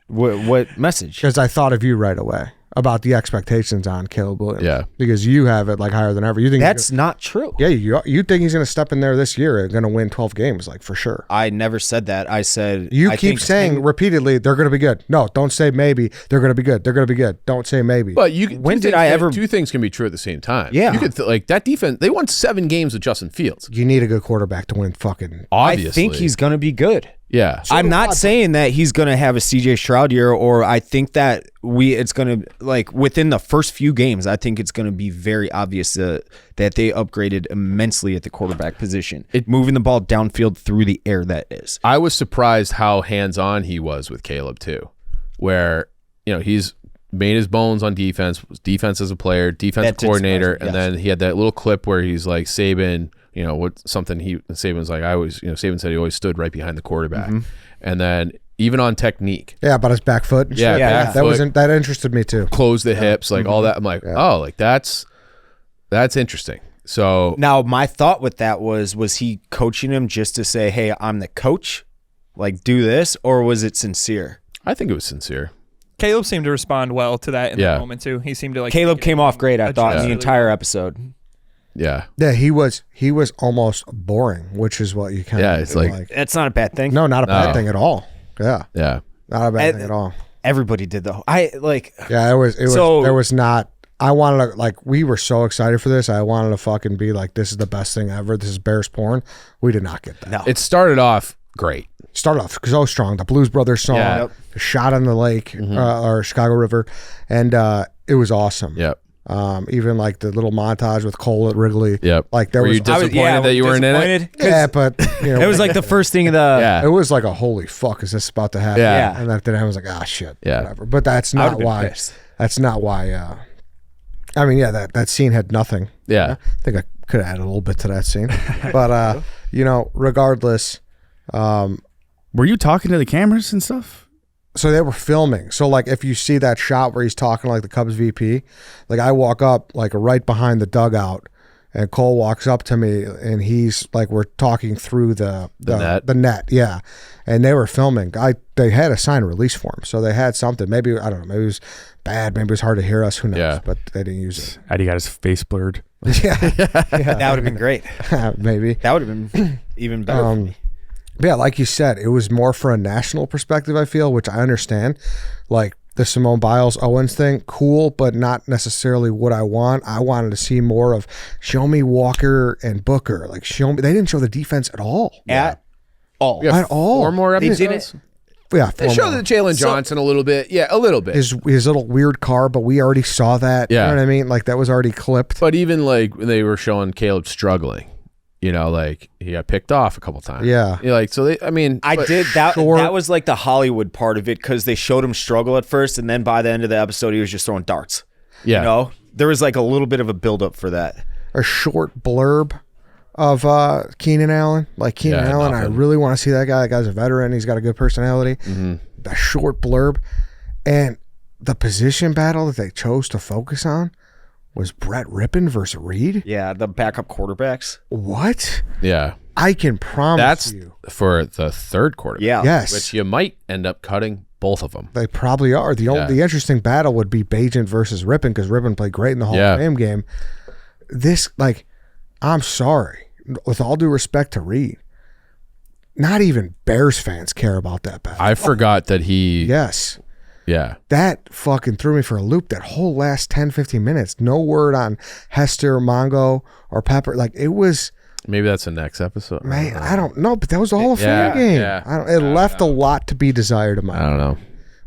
What message? Because I thought of you right away about the expectations on Caleb Williams. Yeah. Because you have it like higher than ever. You think that's not true. Yeah, you think he's going to step in there this year and going to win 12 games, like for sure. I never said that. I said you keep saying repeatedly they're going to be good. No, don't say maybe. They're going to be good. They're going to be good. Don't say maybe. But two things can be true at the same time? Yeah, you could like that defense. They won 7 games with Justin Fields. You need a good quarterback to win fucking. Obviously, I think he's going to be good. Yeah. I'm not saying that he's going to have a CJ Stroud year, or I think that it's going to, like, within the first few games, I think it's going to be very obvious that they upgraded immensely at the quarterback position. Moving the ball downfield through the air, that is. I was surprised how hands-on he was with Caleb, too, where, he's made his bones on defense as a player, defensive coordinator, and then he had that little clip where he's like, Saban... Saban's like, Saban said he always stood right behind the quarterback. And then even on technique. Yeah, about his back foot. And shit. Back foot, that interested me too. Close the hips, like all that. I'm like, like that's interesting. So now my thought with that was he coaching him just to say, hey, I'm the coach, like do this, or was it sincere? I think it was sincere. Caleb seemed to respond well to that in the moment too. He seemed to like. Caleb came off great, I thought, in the entire episode. Yeah. Yeah, he was almost boring, which is what you kind of it's like That's not a bad thing. no, not a bad thing at all. Yeah, not a bad thing at all. Everybody did though. Yeah, it was. So- there was not. I wanted to we were so excited for this. I wanted to fucking be like, this is the best thing ever. This is Bears porn. We did not get that. No. it started off great. Started off so strong. The Blues Brothers song, Yeah. the shot on the lake or Chicago River, and it was awesome. Yep. Even like the little montage with Cole at Wrigley. Yep. Like there Were was. you disappointed that you weren't in it? Yeah, but it was like the first thing of the. Yeah. it was like a holy fuck, is this about to happen? Yeah. And then I was like, ah, shit. Yeah. Whatever. But that's I would've not been why. pissed. That's not why. I mean, yeah, that scene had nothing. Yeah. I think I could have added a little bit to that scene, but regardless. Were you talking to the cameras and stuff? So they were filming. So like, if you see that shot where he's talking like the Cubs VP, like I walk up like right behind the dugout, and Cole walks up to me, and he's like, we're talking through the net, yeah. And they were filming. They had a signed release form, so they had something. Maybe I don't know. Maybe it was bad. Maybe it was hard to hear us. Who knows? Yeah. But they didn't use it. Eddie got his face blurred. Yeah, That would have been great. maybe. That would have been even better. For me. Yeah, like you said, it was more for a national perspective, I feel, which I understand. Like the Simone Biles Owens thing, cool, but not necessarily what I want. I wanted to see more of show me Walker and Booker. Like show me. They didn't show the defense at all. At all. At all. 4 more They episodes. didn't. Yeah, They showed the Jalen Johnson a little bit. Yeah, a little bit. his little weird car, but we already saw that. Yeah. You know what I mean? Like that was already clipped. But even like when they were showing Caleb struggling, like he got picked off a couple times. Yeah. So they. I mean, I but- did that. short- That was like the Hollywood part of it because they showed him struggle at first, and then by the end of the episode, he was just throwing darts. Yeah. You know, there was like a little bit of a buildup for that. A short blurb of Keenan Allen. Like Keenan Yeah, Allen, nothing. I really want to see that guy. That guy's a veteran. He's got a good personality. A short blurb. And the position battle that they chose to focus on was Brett Rippon versus Reed. Yeah, the backup quarterbacks. What? Yeah. I can promise That's you. for the third quarter. Yeah. Yes. Which you might end up cutting both of them. They probably are. The interesting battle would be Bajent versus Rippon because Rippon played great in the Hall of Fame game. This, like, I'm sorry. With all due respect to Reed, not even Bears fans care about that battle. I forgot that he. Yes. Yeah. That fucking threw me for a loop. That whole last 10, 15 minutes. No word on Hester, Mongo, or Pepper. Like, it was... Maybe that's the next episode. Man, I don't know, but that was the Hall of Yeah, Fame game. yeah. It left a lot to be desired of mine. I don't know.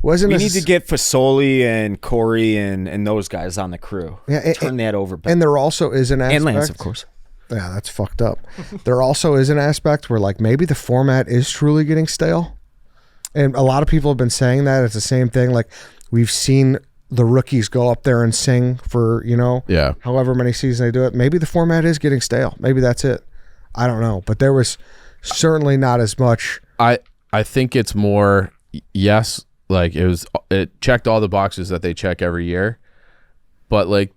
Wasn't We a- need to get Fasoli and Corey and those guys on the crew. Yeah, Turn that over. And there also is an aspect. And Lance, of course. Yeah, that's fucked up. There also is an aspect where, like, maybe the format is truly getting stale. And a lot of people have been saying that. It's the same thing. Like, we've seen the rookies go up there and sing for, Yeah. however many seasons they do it. Maybe the format is getting stale. Maybe that's it. I don't know. But there was certainly not as much. I think it's more, yes, like it checked all the boxes that they check every year. But like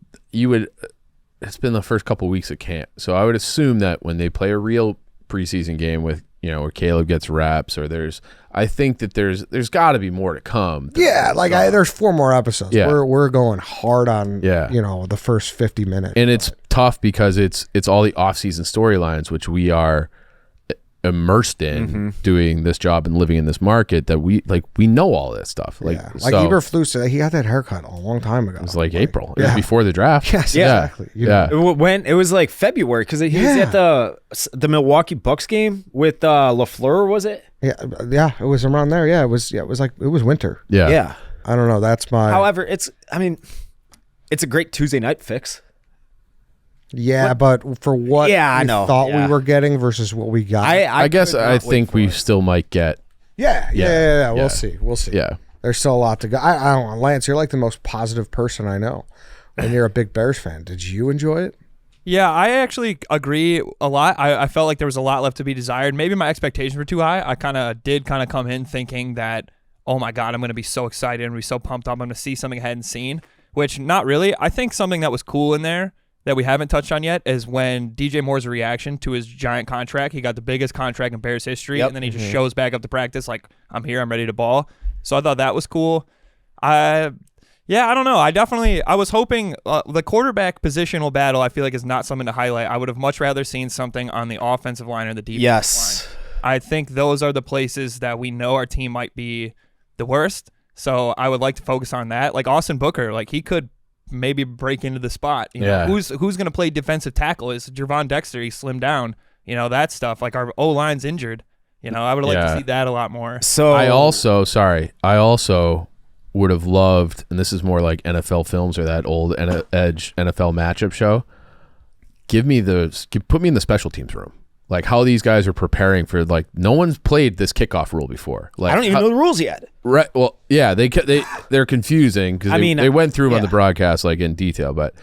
it's been the first couple weeks of camp. So I would assume that when they play a real preseason game with, where Caleb gets reps or I think that there's got to be more to come. Yeah, like there's 4 more episodes. Yeah. We're going hard on, the first 50 minutes. And it's tough because it's all the off-season storylines, which we are immersed in doing this job and living in this market that we know all this stuff. Like Eberflus said, he got that haircut a long time ago. It was like April. It was before the draft. Yes, Yeah. exactly. It was like February because he was at the Milwaukee Bucks game with LaFleur, was it? Yeah, it was around there. Yeah, it was winter. Yeah. Yeah. I don't know. That's my. However, it's a great Tuesday night fix. Yeah, but for what I we know. thought Yeah. we were getting versus what we got. I guess could I not wait think for we it. still might get. Yeah. Yeah. We'll see. Yeah. There's still a lot to go. I don't know. Lance, you're like the most positive person I know. And you're a big Bears fan. Did you enjoy it? Yeah, I actually agree a lot. I felt like there was a lot left to be desired. Maybe my expectations were too high. I did come in thinking that, oh my God, I'm going to be so excited and be so pumped up. I'm going to see something I hadn't seen, which not really. I think something that was cool in there that we haven't touched on yet is when DJ Moore's reaction to his giant contract. He got the biggest contract in Bears history, and then he just shows back up to practice like, I'm here, I'm ready to ball. So I thought that was cool. Yeah, I don't know. I was hoping the quarterback positional battle, I feel like, is not something to highlight. I would have much rather seen something on the offensive line or the defensive line. I think those are the places that we know our team might be the worst. So I would like to focus on that. Like Austin Booker, like he could maybe break into the spot. You know, who's going to play defensive tackle? Is Jervon Dexter? He slimmed down. You know, that stuff. Like our O-line's injured. You know, I would like to see that a lot more. So I also would have loved, and this is more like NFL Films or that old Edge NFL matchup show. Put me in the special teams room. Like how these guys are preparing for, like, no one's played this kickoff rule before. Like I don't even know the rules yet. Right. Well, yeah, they're confusing because they went through them on the broadcast like in detail, but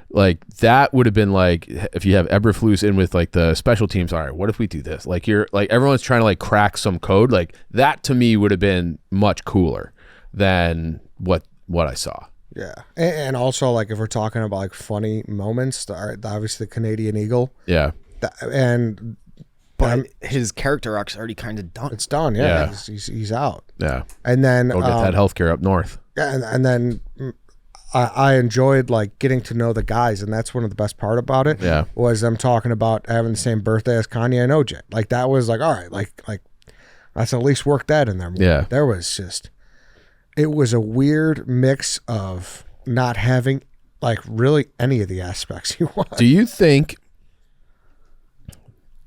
like that would have been like if you have Eberflus in with like the special teams. All right, what if we do this? Like you're like everyone's trying to like crack some code. Like that to me would have been much cooler than what I saw. Yeah, and also like if we're talking about like funny moments, obviously the Canadian Eagle. Yeah. But his character arc's already kind of done. It's done, yeah. He's out. Yeah. And then go get that healthcare up north. And then I enjoyed like getting to know the guys, and that's one of the best part about it. Yeah. Was them talking about having the same birthday as Kanye and OJ. Like that was like, all right, like let's at least work that in there more. Yeah. There was just, it was a weird mix of not having like really any of the aspects you want. Do you think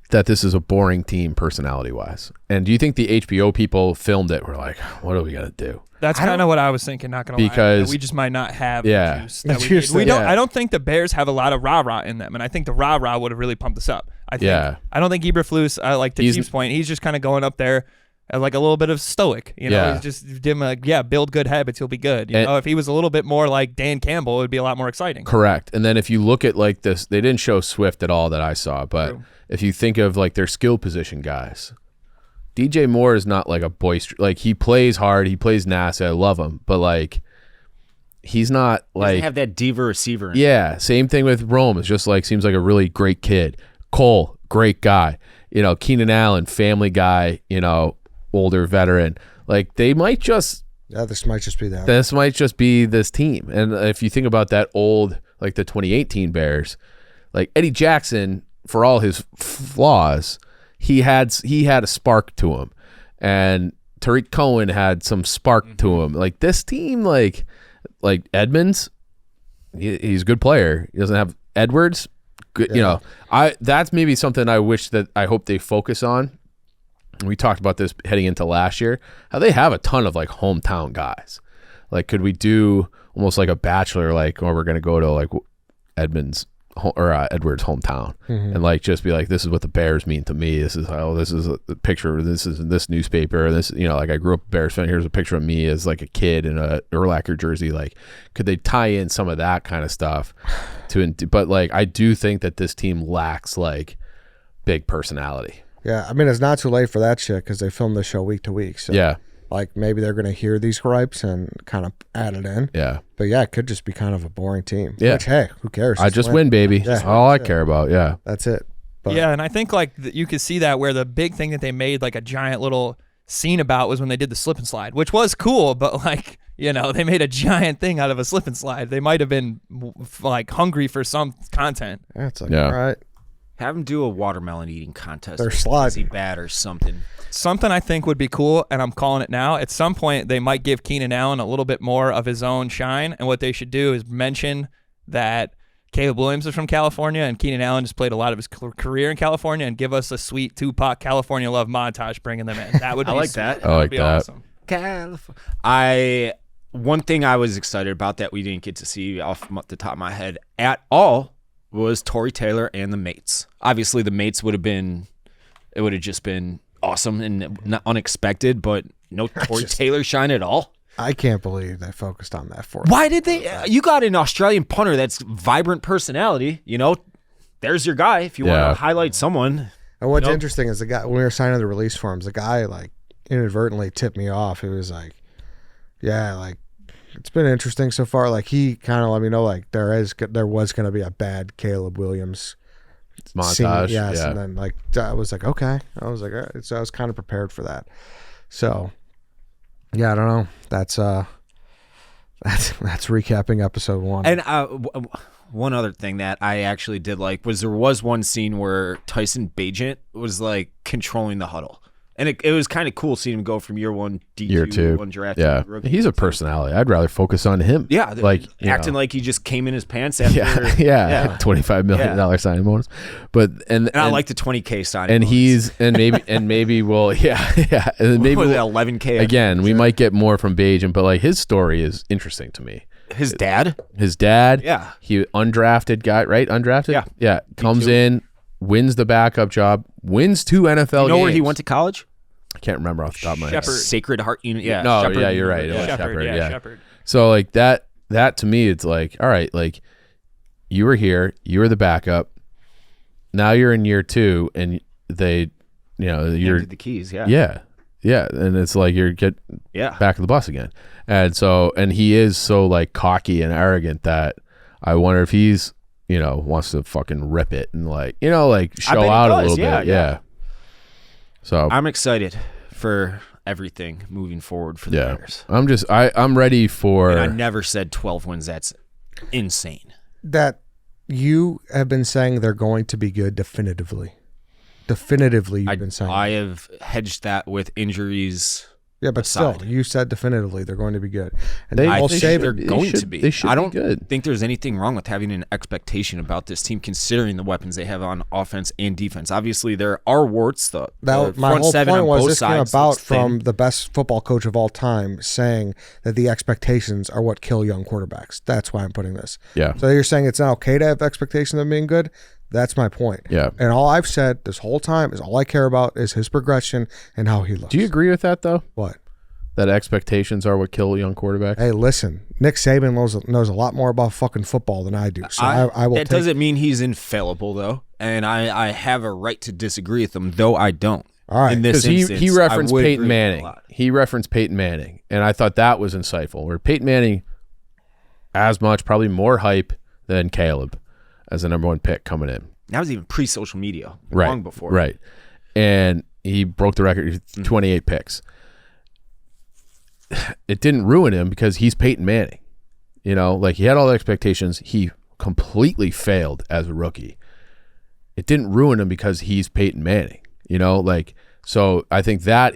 that this is a boring team personality wise? And do you think the HBO people filmed it were like, what are we gonna do? That's kind of what I was thinking, not gonna lie. Because we just might not have the juice that we need. I don't think the Bears have a lot of rah-rah in them, and I think the rah-rah would have really pumped us up. I don't think Eberflus, like to Chief's point, he's just kind of going up there as like a little bit of stoic. You know, he's just like, build good habits, you'll be good. You know, if he was a little bit more like Dan Campbell, it would be a lot more exciting. Correct. And then if you look at like this, they didn't show Swift at all that I saw, but True. If you think of like their skill position guys, DJ Moore is not like a boisterous, like he plays hard, he plays nasty, I love him, but like he's not like doesn't have that diva receiver. Yeah, same thing with Rome. It's just like seems like a really great kid. Cole, great guy. You know, Keenan Allen, family guy. You know, older veteran. Like they might just this might just be that. This might just be this team. And if you think about that old, like the 2018 Bears, like Eddie Jackson, for all his flaws, he had a spark to him, and Tariq Cohen had some spark to him. Like this team, like Edmonds, he's a good player. He doesn't have Edwards. Good, you know. That's maybe something I hope they focus on. We talked about this heading into last year. How they have a ton of like hometown guys. Like, could we do almost like a Bachelor, like, or we're gonna go to like Edmonds or Edwards' hometown, and like just be like, this is what the Bears mean to me. This is a picture. This is this newspaper. This, you know, like I grew up a Bears fan. Here's a picture of me as like a kid in a Urlacher jersey. Like, could they tie in some of that kind of stuff but like I do think that this team lacks like big personality. Yeah, I mean it's not too late for that shit because they film the show week to week. So yeah. Like maybe they're going to hear these gripes and kind of add it in. Yeah. But yeah, it could just be kind of a boring team. Yeah. Which, hey, who cares? I just win, baby. Yeah. That's all I care about. Yeah. That's it. But yeah, and I think like you could see that where the big thing that they made like a giant little scene about was when they did the slip and slide, which was cool, but like, you know, they made a giant thing out of a slip and slide. They might have been like hungry for some content. Yeah, it's like, all right. Have them do a watermelon eating contest. They're sliding. Bat or something. Something I think would be cool, and I'm calling it now. At some point, they might give Keenan Allen a little bit more of his own shine, and what they should do is mention that Caleb Williams is from California, and Keenan Allen just played a lot of his career in California, and give us a sweet Tupac California love montage bringing them in. That would be I like sweet. that. I like that. Awesome. California. One thing I was excited about that we didn't get to see off the top of my head at all was Tory Taylor and the Mates. Obviously, the Mates would have just been awesome and not unexpected, but no Tory Taylor shine at all. I can't believe they focused on that for. Why did they? You got an Australian punter that's vibrant personality. You know, there's your guy if you want to highlight someone. And what's interesting is the guy, when we were signing the release forms, the guy like inadvertently tipped me off. He was like, yeah, like, it's been interesting so far. Like he kind of let me know like there was going to be a bad Caleb Williams montage. Yes, and then like I was like, okay. I was like, all right. So I was kind of prepared for that. So yeah, I don't know. That's That's recapping episode 1. And one other thing that I actually did like was there was one scene where Tyson Bagent was like controlling the huddle. And it was kind of cool seeing him go from year 1 D2, year 2, undrafted rookie. He's a personality. I'd rather focus on him. Yeah, like acting like he just came in his pants after. $25 million signing bonus, but and I like the $20K signing. And bonus. maybe we'll and then maybe we'll, $11K again. We might get more from Bagent, but like his story is interesting to me. His dad, yeah, he undrafted guy, right? Undrafted, yeah, comes in. Wins the backup job, wins 2 NFL games. You know where he went to college? I can't remember off the top of my head. Sacred Heart Unit. Yeah. No, Shepherd, yeah, you're right. It was Shepherd. Shepherd. So like that to me, it's like, all right, like you were here, you were the backup. Now you're in year 2, and they, you're the keys. Yeah. Yeah, and it's like you're back of the bus again, and he is so like cocky and arrogant that I wonder if he's. Wants to fucking rip it and show out a little bit. Yeah. So I'm excited for everything moving forward for the Bears. I'm ready for. And I never said 12 wins. That's insane. That you have been saying they're going to be good definitively. Definitively, you've been saying. I have hedged that with injuries. Yeah, but aside. Still, you said definitively they're going to be good. And they're going to be. They should I don't be good. think there's anything wrong with having an expectation about this team, considering the weapons they have on offense and defense. Obviously, there are warts. The my front whole seven point on was both this came sides about looks thin. from the best football coach of all time saying that the expectations are what kill young quarterbacks. That's why I'm putting this. Yeah. So you're saying it's not okay to have expectations of being good? That's my point. Yeah. And all I've said this whole time is all I care about is his progression and how he looks. Do you agree with that, though? What? That expectations are what kill young quarterbacks? Hey, listen, Nick Saban knows a lot more about fucking football than I do. So I will. That doesn't mean he's infallible, though, and I have a right to disagree with him, though I don't. All right, because he referenced Peyton Manning. He referenced Peyton Manning, and I thought that was insightful. Where Peyton Manning, as much, probably more hype than Caleb as the number 1 pick coming in. That was even pre-social media, right, long before. Right, and he broke the record, 28 picks. It didn't ruin him because he's Peyton Manning. He had all the expectations. He completely failed as a rookie. It didn't ruin him because he's Peyton Manning. So I think I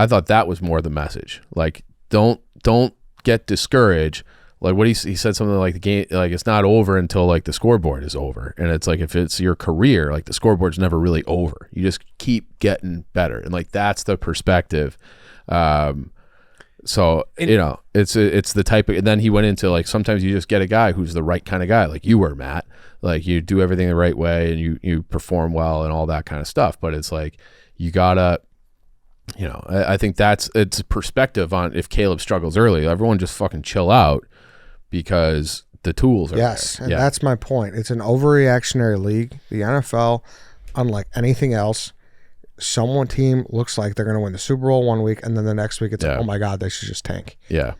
thought that was more the message. Like, don't get discouraged. Like what he said something like the game, like it's not over until like the scoreboard is over. And it's like, if it's your career, like the scoreboard's never really over. You just keep getting better. And like, that's the perspective. So, it's the type of, and then he went into like, sometimes you just get a guy who's the right kind of guy, like you were, Matt. Like you do everything the right way and you perform well and all that kind of stuff. But it's like, you gotta, I think it's perspective on if Caleb struggles early, everyone just fucking chill out because the tools are there. And that's my point. It's an overreactionary league. The NFL, unlike anything else, someone team looks like they're going to win the Super Bowl one week, and then the next week it's like, oh my God, they should just tank. Yeah.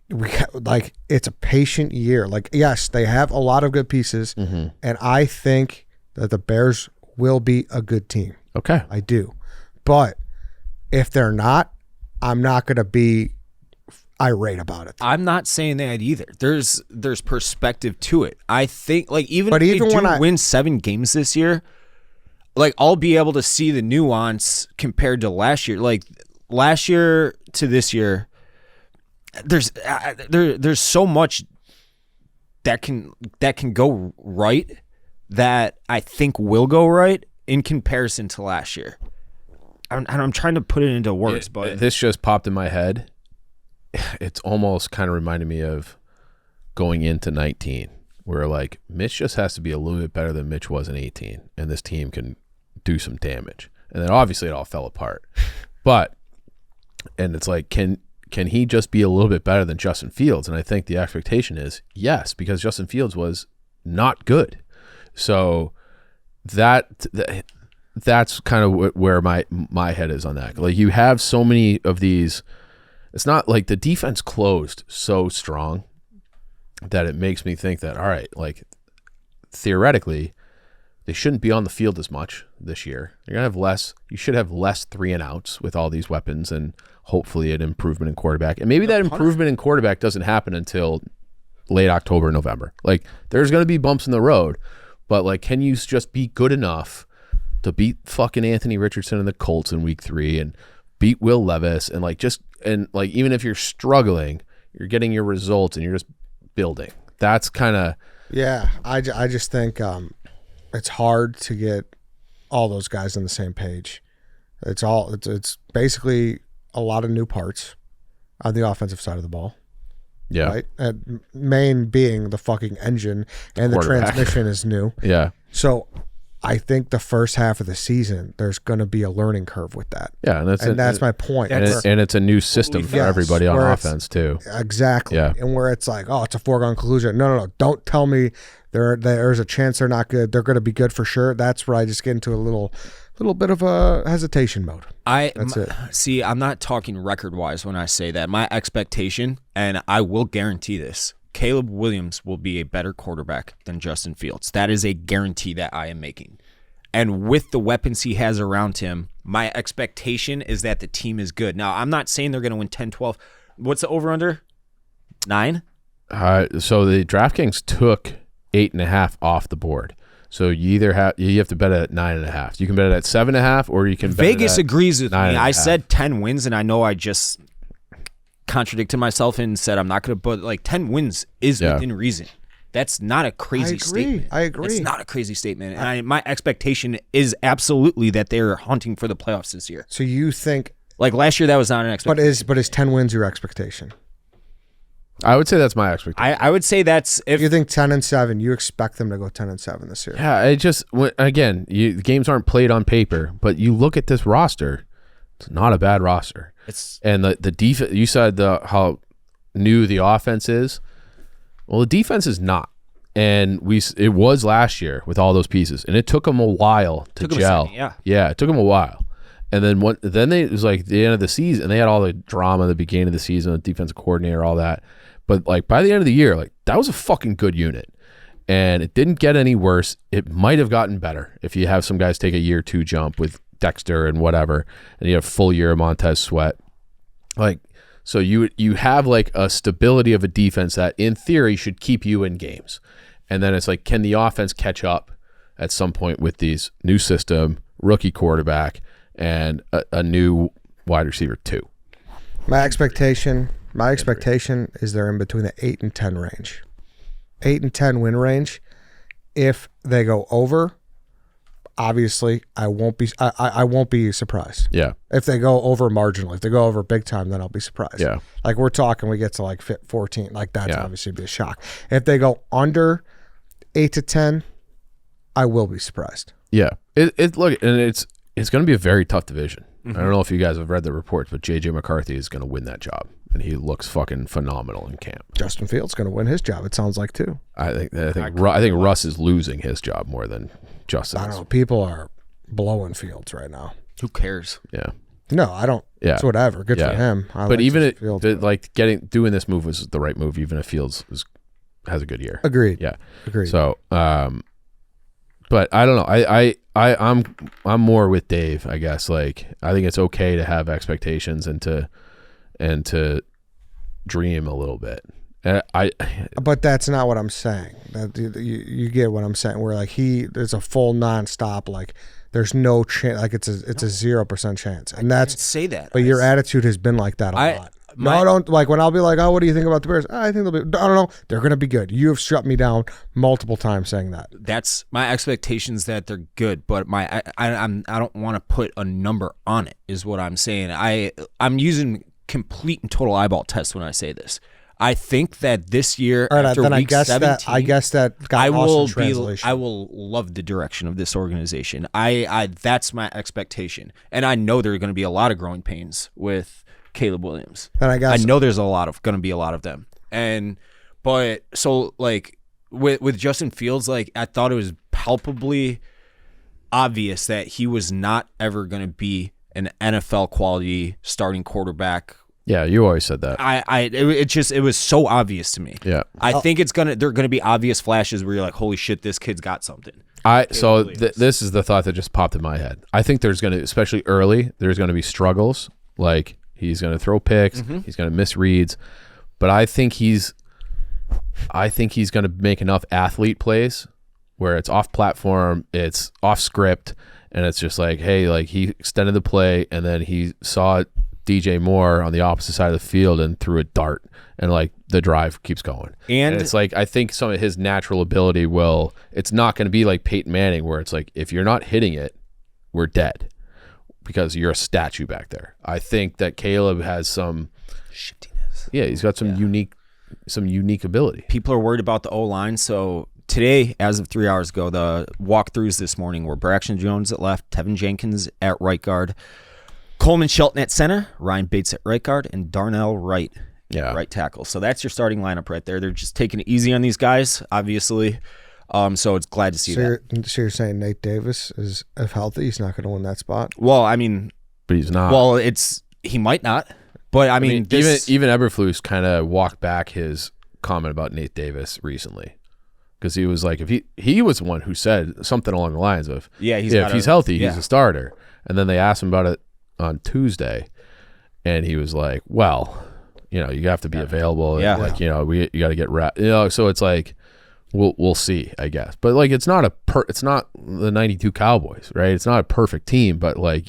It's a patient year. Like, yes, they have a lot of good pieces, and I think that the Bears will be a good team. Okay. I do. But if they're not, I'm not going to be irate about it. I'm not saying that either. There's perspective to it. I think even if they win 7 games this year, like I'll be able to see the nuance compared to last year. Like last year to this year, there's so much that can go right that I think will go right in comparison to last year. I'm trying to put it into words, but this just popped in my head. It's almost kind of reminded me of going into 19, where like Mitch just has to be a little bit better than Mitch was in 18, and this team can do some damage. And then obviously it all fell apart. And it's like, can he just be a little bit better than Justin Fields? And I think the expectation is yes, because Justin Fields was not good. So that's kind of where my head is on that. Like you have so many of these. It's not like the defense closed so strong that it makes me think that, all right, like theoretically, they shouldn't be on the field as much this year. You're gonna have less. You should have less 3-and-outs with all these weapons, and hopefully an improvement in quarterback. And maybe that improvement in quarterback doesn't happen until late October, November. Like, there's gonna be bumps in the road, but like, can you just be good enough to beat fucking Anthony Richardson and the Colts in week 3 and beat Will Levis and even if you're struggling, you're getting your results and you're just building. That's kind of I just think it's hard to get all those guys on the same page. It's basically a lot of new parts on the offensive side of the ball. Yeah. Right? And main being the fucking engine and the transmission is new. Yeah. So I think the first half of the season, there's going to be a learning curve with that. Yeah, and that's my point. And it's a new system for everybody on offense too. Exactly. Yeah. And where it's like, oh, it's a foregone conclusion. No. Don't tell me there's a chance they're not good. They're going to be good for sure. That's where I just get into a little bit of a hesitation mode. That's it. See, I'm not talking record-wise when I say that. My expectation, and I will guarantee this, Caleb Williams will be a better quarterback than Justin Fields. That is a guarantee that I am making. And with the weapons he has around him, my expectation is that the team is good. Now, I'm not saying they're going to win 10-12. What's the over-under? 9? So the DraftKings took 8.5 off the board. So you have to bet it at 9.5. You can bet it at 7.5, or you can bet Vegas it at agrees with me. I 9.5. said 10 wins, and I know I just contradicted myself and said I'm not going to, but like 10 wins is within reason. That's not a crazy statement. I agree. It's not a crazy statement. And my expectation is absolutely that they're hunting for the playoffs this year. So you think, like last year, that was not an expectation. But is 10 wins your expectation? I would say that's my expectation. I would say that's if you think 10-7, you expect them to go 10-7 this year. Yeah, the games aren't played on paper, but you look at this roster, it's not a bad roster. And the defense, you said how new the offense is. Well, the defense is not, and it was last year with all those pieces, and it took them a while to gel. It took them a while, and then it was like the end of the season, and they had all the drama at the beginning of the season, the defensive coordinator, all that. But like by the end of the year, like that was a fucking good unit, and it didn't get any worse. It might have gotten better if you have some guys take a year 2 jump with Dexter and whatever, and you have full year of Montez Sweat. Like, so you have like a stability of a defense that in theory should keep you in games. And then it's like, can the offense catch up at some point with these new system, rookie quarterback, and a new wide receiver 2? My expectation is they're in between the 8 and 10 range. 8 and 10 win range. If they go over, obviously I won't be surprised. Yeah. If they go over marginally, if they go over big time, then I'll be surprised. Yeah. Like we get to like 14, like that's obviously be a shock. If they go under 8 to 10, I will be surprised. Yeah. It's going to be a very tough division. Mm-hmm. I don't know if you guys have read the reports, but JJ McCarthy is going to win that job, and he looks fucking phenomenal in camp. Justin Fields going to win his job. It sounds like too. I think Russ is losing his job more than Justin. I don't know. People are blowing Fields right now. Who cares? Yeah. No, I don't. Yeah. It's whatever. Good for him. But even doing this move was the right move, even if Fields has a good year. Agreed. Yeah. Agreed. So, but I don't know. I'm more with Dave, I guess. Like, I think it's okay to have expectations and to dream a little bit. But that's not what I'm saying. You get what I'm saying. Where like there's a full nonstop. Like there's no chance. Like it's a 0% chance. And that's say that. But your attitude has been like that a lot. I don't like when I'll be like, oh, what do you think about the Bears? I think they'll be. I don't know. They're going to be good. You have shut me down multiple times saying that. That's my expectations that they're good, but I don't want to put a number on it. Is what I'm saying. I'm using complete and total eyeball test when I say this. I think that this year, all right, after then week 17, I guess that got lost in translation. I will love the direction of this organization. That's my expectation, and I know there are going to be a lot of growing pains with Caleb Williams. And I know there's going to be a lot of them. But so like with Justin Fields, like I thought it was palpably obvious that he was not ever going to be an NFL quality starting quarterback. Yeah, you always said that. It was so obvious to me. Yeah. I think they're gonna be obvious flashes where you're like, holy shit, this kid's got something. This is the thought that just popped in my head. I think there's going to, especially early, there's going to be struggles. Like he's going to throw picks, he's going to miss reads, but I think he's going to make enough athlete plays where it's off platform, it's off script, and it's just like, hey, like he extended the play and then he saw DJ Moore on the opposite side of the field and threw a dart, and like the drive keeps going. And it's like, I think some of his natural ability it's not going to be like Peyton Manning where it's like, if you're not hitting it, we're dead because you're a statue back there. I think that Caleb has some shiftiness. Yeah, he's got some unique ability. People are worried about the O-line, so today, as of 3 hours ago, the walkthroughs this morning were Braxton Jones at left, Tevin Jenkins at right guard, Coleman Shelton at center, Ryan Bates at right guard, and Darnell Wright at right tackle. So that's your starting lineup right there. They're just taking it easy on these guys, obviously. So it's glad to see that. So you're saying Nate Davis is, if healthy, he's not going to win that spot? Well, I mean, but he's not. Well, he might not. But I mean even Eberflus kind of walked back his comment about Nate Davis recently. Because he was like, if he was the one who said something along the lines of, if he's healthy, he's a starter. And then they asked him about it on Tuesday, and he was like, well, you have to be available. Yeah. Like, you got to get rep. So it's like, we'll see, I guess. But like, it's not the 92 Cowboys, right? It's not a perfect team, but like,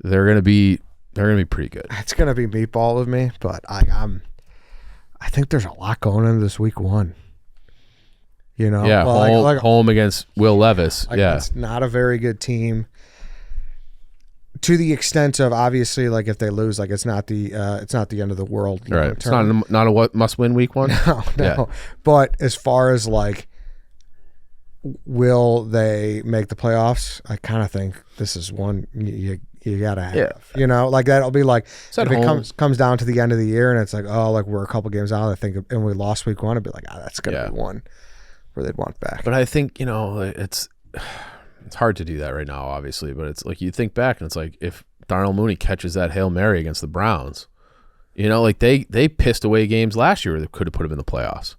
they're gonna be pretty good. It's gonna be meatball of me, but I think there's a lot going into this week one. Yeah, home against Will Levis. It's not a very good team. To the extent of, obviously, like if they lose, like it's not the end of the world. Right. It's not a must-win week one. No. Yeah. But as far as like, will they make the playoffs? I kind of think this is one you gotta have. Yeah. Like that'll be like if it comes down to the end of the year and it's like, oh, like we're a couple games out. I think, and we lost week one. I'd be like, that's gonna be one where they'd want back. But I think it's hard to do that right now, obviously. But it's like you think back and it's like if Darnell Mooney catches that Hail Mary against the Browns, like they pissed away games last year that could have put them in the playoffs.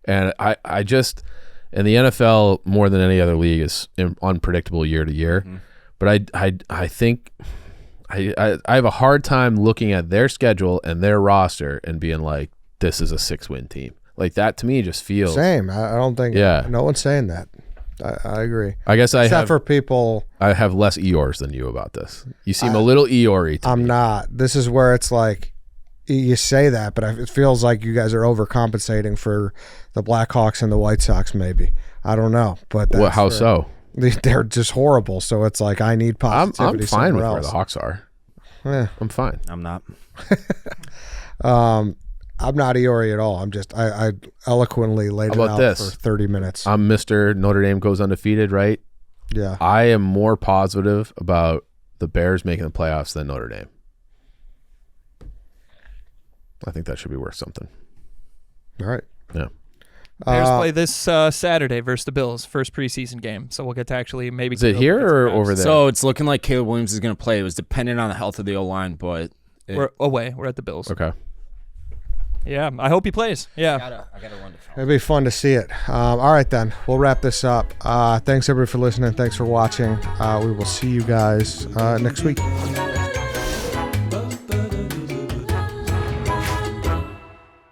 And I just, and the NFL more than any other league is unpredictable year to year. Mm-hmm. But I think I have a hard time looking at their schedule and their roster and being like, this is a 6-win team. Like that to me just feels same. I don't think no one's saying that. I agree. I guess for people. I have less Eeyores than you about this. You seem a little Eeyore-y to me. I'm not. This is where it's like you say that, but it feels like you guys are overcompensating for the Blackhawks and the White Sox. Maybe I don't know, but how so? They're just horrible. So it's like I need positivity. I'm fine with else. where the Hawks are. Yeah. I'm fine. I'm not. I'm not Eeyore at all. I'm just I eloquently laid it out for 30 minutes. I'm Mr. Notre Dame goes undefeated, right? Yeah. I am more positive about the Bears making the playoffs than Notre Dame. I think that should be worth something. All right. Yeah. Bears play this Saturday versus the Bills, first preseason game. So we'll get to actually maybe. Is it here or over there? So it's looking like Caleb Williams is going to play. It was dependent on the health of the O-line, but we're away. We're at the Bills. Okay. Yeah, I hope he plays. Yeah. I gotta run to film. It'd be fun to see it. All right, then. We'll wrap this up. Thanks, everybody, for listening. Thanks for watching. We will see you guys next week.